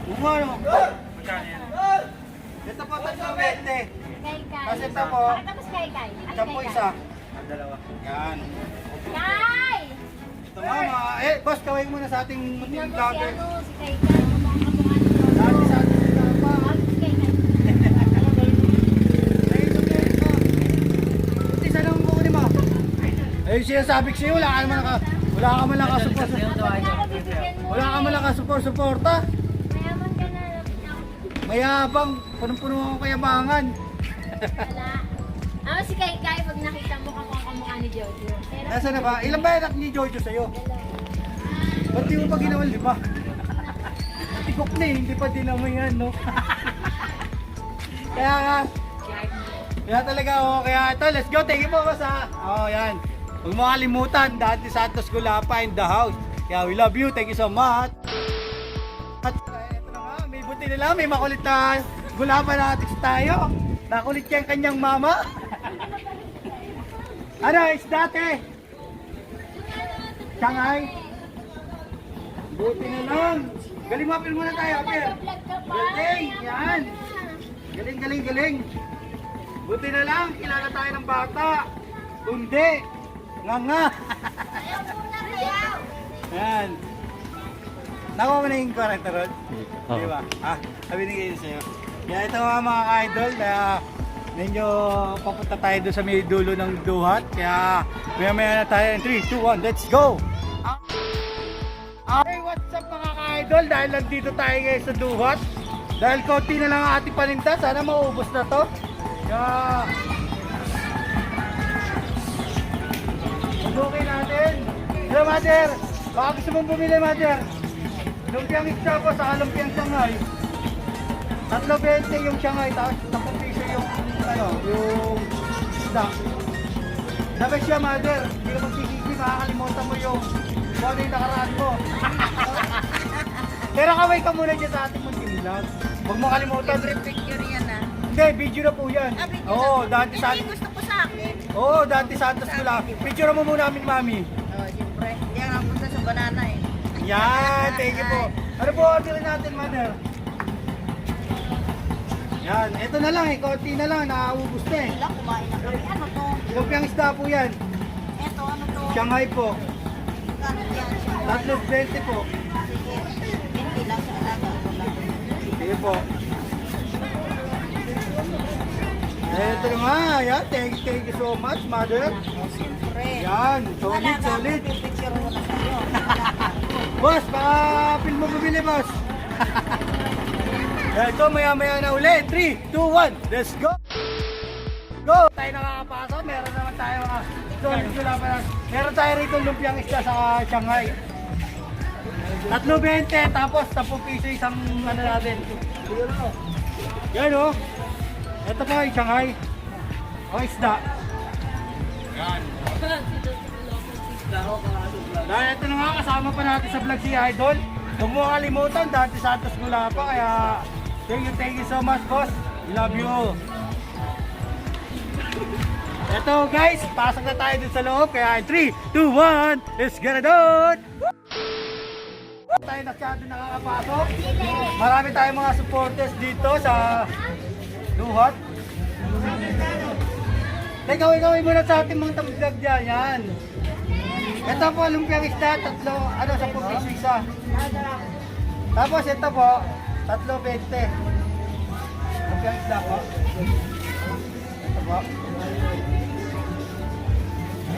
Bunga ano? Ito po, 3.20. Kay-kay. Kasi ito po, Pakita mo si Kay-kay. Ay, 10 Kay-kay. isa. Dalawa. Yan. Kay! Ito nga mga... Boss, kawin muna sa ating munting Yan po si vlogger. ano, si Kay-kay. Kamukha-kamukha nito. Dati sa ating Gulapa. Ano si Kay-kay? Buti sana ang bukunin mo. Ayun siya sabi ko sa'yo, wala ka man nakasupport. Wala ka man nakasupport-suporta. Mayaman ka na. Mayabang, punong-puno ako kayabangan. Wala. Ano si Kay-kay pag nakita mo kamukha ni Jojo? Pero Nasaan na ba? Ilan ba anak ni Jojo sa'yo? Ba't di mo pa ginawal, di ba? Natikok na eh, hindi pa din naman yan, no? Kaya talaga, kaya ito, let's go, thank you po boss ha. Yan. Huwag mo kalimutan, dati Santos Gulapa in the house. Kaya we love you, thank you so much. At ito na nga, may buti nila, may makulit na Gulapa natin tayo. Nakulit yung kanyang mama. Ano, is dati? Shanghai? Buti na lang. Galing mapil muna tayo, Apil. vlog ka pa. Galing, yan. Galing. Buti na lang, kilala tayo ng bata. Kundi, nga. Ayaw muna, ayaw. Yan. Nakuha mo na yung 40 rod? Di ba? Sabi ni kayo sa'yo. Yan, ito mga ka-idol. Medyo papunta tayo doon sa may dulo ng duhat. Kaya maya-maya na tayo. 3, 2, 1, let's go! Hey, what's up mga ka-idol? Dahil nandito tayo ngayon sa duhat. Dahil konti na lang ang ating paninda. Sana maubos na to. Kaya... okay natin. Hello, Mother. Baka gusto mong bumili, Mother. Lumpiang isda po sa lumpiang sangay. 3.20 yung sangay, tapos 10 piso yung yung isda. Dapat siya, Mother. Hindi ka magsisisi, makakalimutan mo yung kung ano yung nakaraan mo. Pero kaway ka muna dyan sa ating munting vlog. Huwag mo kalimutan. Picture yan ah. Hindi, video na po yan. Oo, dati sa... Gusto ko sa akin. Oo, dati Santos Gulapa. Picture mo muna namin, Mami. Siyempre. Hindi ako napunta sa banana eh. Yan, thank you po. Ano po orderin natin, Mother? Yan, ito na lang eh, konti na lang, nakaubos na eh. Wala, kumain na kami. Ano to? Lumpiang isda po yan. Eto, ano to? Shanghai po. 320 po. Sige po. Ito na nga, yan. Thank you so much, mother. Yan, solid. Boss, pa-film mo bumili, boss. Ito, maya-maya na uli. 3, 2, 1, let's go! Go! Tayo nakakapasok, meron naman tayo mga meron tayo rito lumpiang isda sa Shanghai. 3.20 tapos 10 piso isang ano natin. Yan o. Ito po yung Shanghai. O isda. Yan. Dahil ito na nga kasama pa natin sa vlog si Idol. Huwag mo kalimutan, dati Santos mula pa. Kaya thank you so much boss. We love you. Ito guys, pasok na tayo dun sa loob. Kaya 3, 2, 1, let's get it on! Tayo masyado nakakapasok. Marami tayong mga supporters dito sa Duhat. Ikaw muna sa ating mga vlog dyan. Yan. Ito po, lumpiang isda, 10 piso isa. Tapos ito po, 3.20. Lumpiang isda po. Ito po.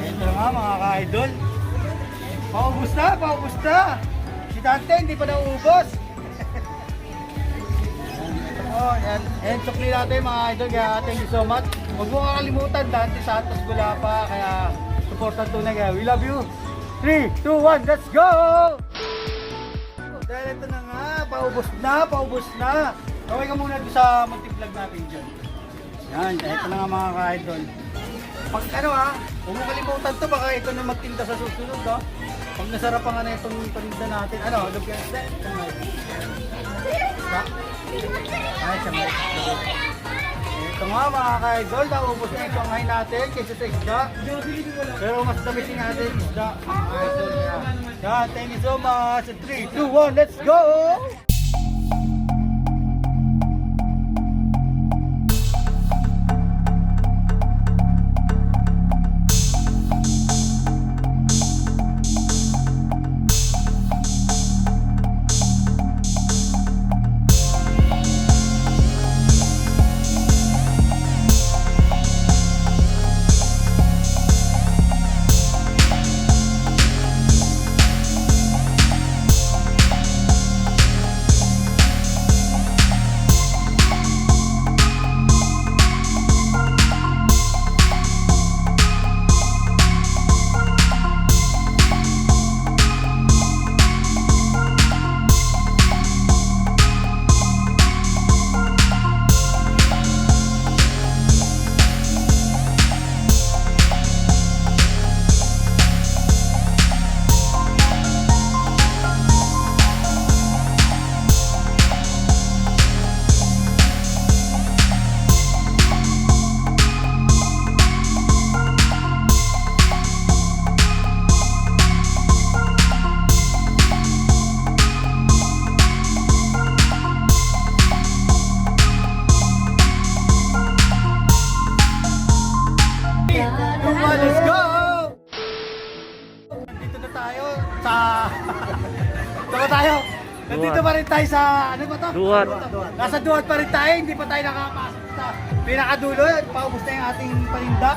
Ito nga mga ka-idol. Paubos na. Si Dante hindi pa nauubos. Oh, yan. And sukli natin mga idol. Kaya thank you so much. Huwag mo kakalimutan, Dante Santos Gulapa. Kaya supportan tunay kaya. We love you. 3, 2, 1, let's go! Dahil ito na nga, paubos na. Kaway ka muna doon sa multi-vlog natin dyan. Yan, ito na nga mga ka-idol. Pag huwag mo kalimutan to, baka ito na magtinda sa susunod, no? Pag nasarapan nga na itong paninda natin, lumpiang isda? Ay, Shanghai. Ito nga mga ka-idol, naubos na yung Shanghai natin kaysa sa isda. Pero mas damitin natin isda, mga ka-idol. Yan, thank you so much. 3, 2, 1, let's go! Let's go! Nandito na tayo sa... Nandito pa rin tayo sa... Ano ba ito? Duhat. Nasa Duhat pa rin tayo, hindi pa tayo nakapasok sa pinakadulo. Paubos na yung ating paninda.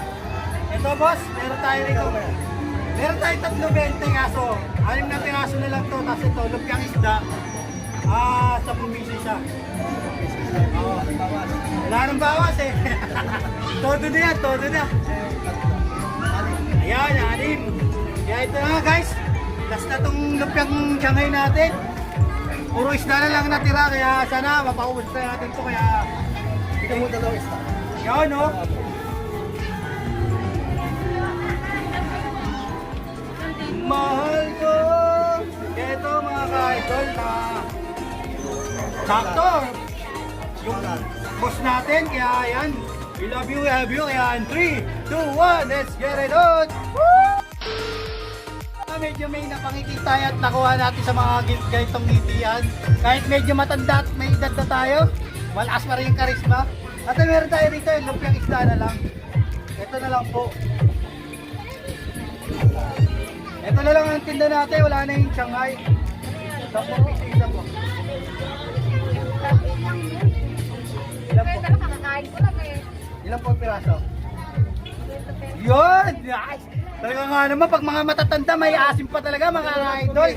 Ito boss, meron tayo rito. Meron tayo 3.20 kaso. 6 na piraso na lang to. Tapos ito, lumpiang isda. Sa probinsya siya. Wala nang bawas eh. Todo na. Ayan, anim. Kaya ito na guys. Last na itong lumpiang Shanghai natin. Puro isda na lang natira. Kaya sana mapaubos na natin ito. Kaya ito mo dalawang isda. Yan no. Mahal ko. Kaya ito mga ka-idol na sakto. Yung boss natin. Kaya yan. We love you. Kaya 3, 2, 1, let's get it on! Woo! Medyo may napangiti tayo at nakuha natin sa mga ganitong ngitian. Kahit medyo matanda at may edad na tayo, malakas pa rin yung karisma. At meron tayo rito yung lumpiang isda na lang. Ito na lang po. Ito na lang ang tinda natin, wala na yung Shanghai. 10 piso isa po. Ilan po? Pero kakakain ko lang eh. Ilan po ang piraso? Yun! Nice! Talaga nga naman, pag mga matatanda, may asim pa talaga mga idol.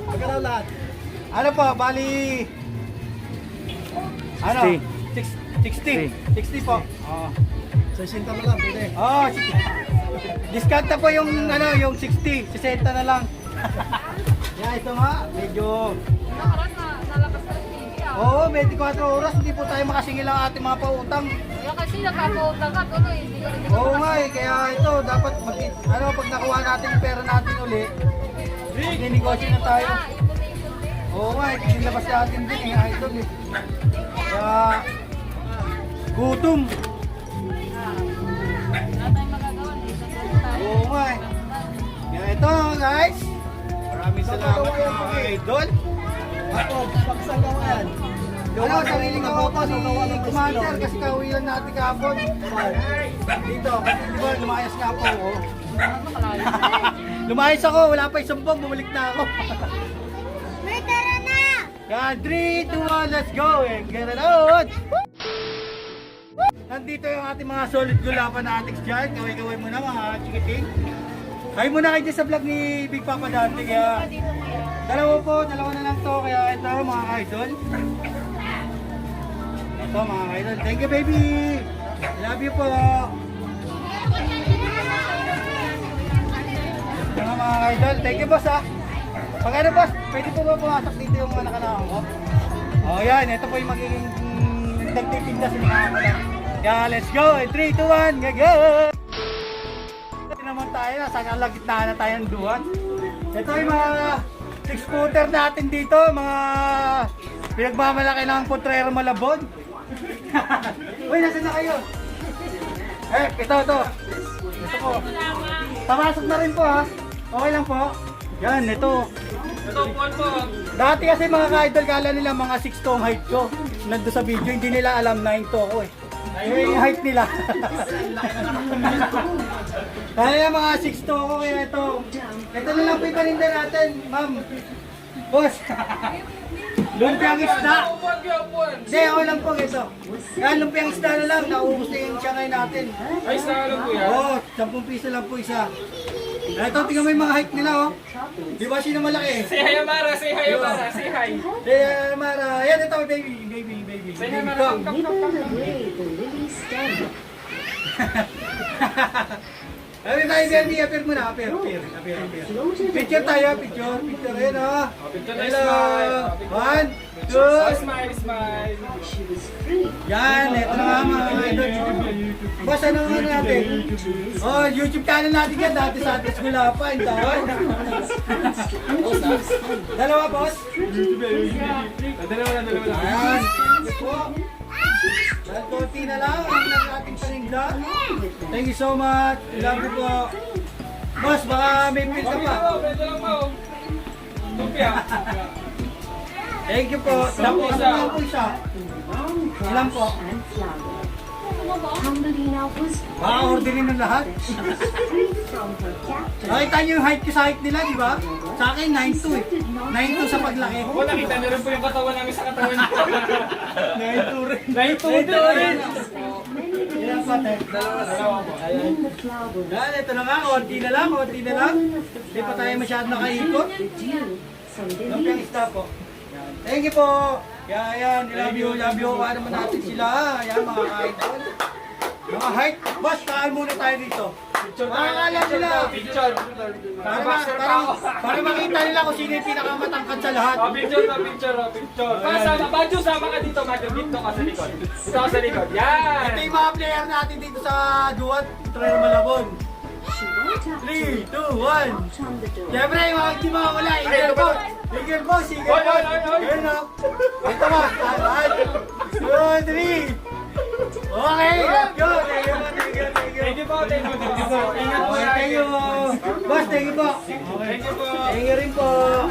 Magkano lahat? Ano po, bali... Ano? 60. 60 po. Oo. 60 na lang, pwede. Oo, 60. Discount na po yung, ano, yung 60. 60 na lang. Yeah, ito nga, medyo... Nakaraan na, nalakas ka ng TV ah. Oo, 24 oras, hindi po tayo makasingil ang ating mga pautang. Kaya kasi nagkakautang ka, ano eh, hindi ka rin Oo nga eh, kaya ito, dapat pag nakuha natin yung pera natin uli, magninegosyo na tayo. Oo nga eh, kinilabas natin din eh, idol eh. Kaya, gutom. Wala tayong magagawa eh. Tayo. Oo nga eh. Kaya ito guys, maraming salamat mga idol. Ako, paksang ka yan. Ano, sariling ako po si Commander kasi kauwilan natin kahapon. Dito, kasi di ba lumayas nga po ako. Lumayas ako, wala pa isang buwan, bumalik na ako. May tara na! Yan, 3, 2, 1, let's go! And get it out! Nandito yung ating mga solid gulapan na antics dyan. Kaway-kaway muna mga chikiting. Kayo muna kayo dyan sa vlog ni Big Papa Dante. Kaya dalawa na lang to. Kaya ito mga idol. Ito mga idol. Thank you baby! Love you po! Ito mga idol. Thank you boss ha! Pag ano boss, pwede po ba pumasok dito yung mga nakanaan ko? Oh yan, ito po yung magiging nagtitinda sa mga kapalan. Kaya let's go! 3, 2, 1, go! Ito naman tayo, nasa kalagitnaan na tayo ng duwan. Ito yung mga 6-footer natin dito, mga pinagmamalaki ng Potrero Malabon. Uy, nasan na kayo? Ito. Ito po. Pamasok na rin po ha. Okay lang po. Yan, ito. Ito, buwan po. Dati kasi mga ka-idol, kala nila mga 6'2 ang height ko. Nandun sa video, hindi nila alam 9'2 ako eh. Yung height nila. Kaya mga 6'2 ako, kaya ito. Ito na lang po yung paninda natin, ma'am. Boss. Lumpiang isda. Hindi, ako lang po ito. Yan, lumpiang isda na lang. Naubos na yung Shanghai natin. Ay, sa alam ko yan. Oo, 10 piso lang po isa. Ito, tingnan mo yung mga height nila, oh. Di ba sino malaki? Say hi, Amara. Say hi, Amara. Say hi. Mara. Yan ito, baby. Say hi, Amara. Ay, tayo, baby. Appear muna. Appear. Picture tayo, picture. Picture, yun, oh. Picture na Hello. smile. 1, 2. Smile, smile. Yan, ito na nga mga idol. Boss, ano natin? Oh, YouTube channel natin yan. Dati sa atin Gulapan. Dalawa, boss? Dalawa lang. Ayan. Dahil konti na lang ang ating paninda. Thank you so much. Love you po. Boss, baka may pin ka pa. Pwede lang po. Lumpia. Thank you po. Tapos ano po isa? Ilan po? Baka orderin ng lahat. Nakita niyo yung height ko sa height nila, di ba? Sa akin, 9'2 eh. 9'2 sa paglaki. Ako nakita niyo rin po yung katawan namin sa katawan niyo. 9'2 rin. 9'2 rin. Ilan pa tayo? Dalawa po. Ayan. Yan, ito na nga. Konti na lang. Hindi pa tayo masyado nakaikot. Lumpiang isda po. Yan. Thank you po. Yan. Love you. Kuha naman natin sila. Yan, mga idol. Mga height. Boss, kaan muna tayo dito. Makakala nila. Picture. Para makita nila kung sino yung pinakamatangkad sa lahat. Picture. Sama, Badyo, sama ka dito, Badyo. Dito ka sa likod. Dito ka sa likod. Yan. Ito yung mga player natin dito sa Duat, Potrero Malabon. 3, 2, 1. Siyempre, yung mga hindi makakula. Eagle po. Oy. Ayun na. Ito ba? 1, 2, 3. Okay, let's go. Thank you po. Ingat po. Thank you. Boss, thank you po. Thank you po. Thank you rin po.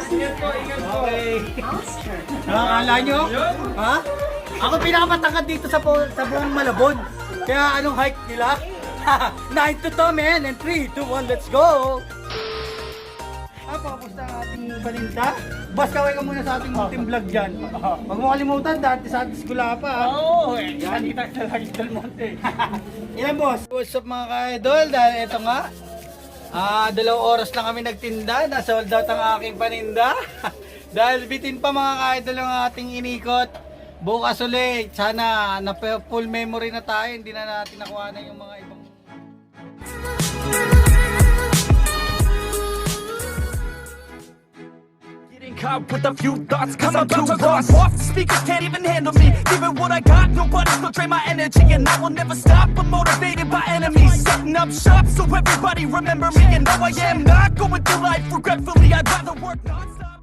Ingat po. Okay. Nakakala nyo? Ha? Ako pinakamatangkad dito sa buong Malabon. Kaya anong height nila? 9 to man. And 3, 2, 1, let's go. Kamusta ang ating paninda? Boss, kaway ka muna sa ating munting vlog dyan. Huwag mo kalimutan, dati sa ating Gulapa. Oo, yan kita sa lagi Del Monte. Ilan boss? What's up mga ka-idol? Dahil ito nga, 2 oras lang kami nagtinda, na-sold out ang aking paninda. Dahil bitin pa mga ka-idol ang ating inikot. Bukas ulit, sana na full memory na tayo, hindi na natin nakuha na yung mga ibang... Getting caught with a few thoughts, cause I'm too lost. Off the speakers can't even handle me. Giving what I got, nobody's gonna drain my energy. And I will never stop, I'm motivated by enemies. Setting up shop so everybody remember me. And no, I am not going through life regretfully. I'd rather work non-stop.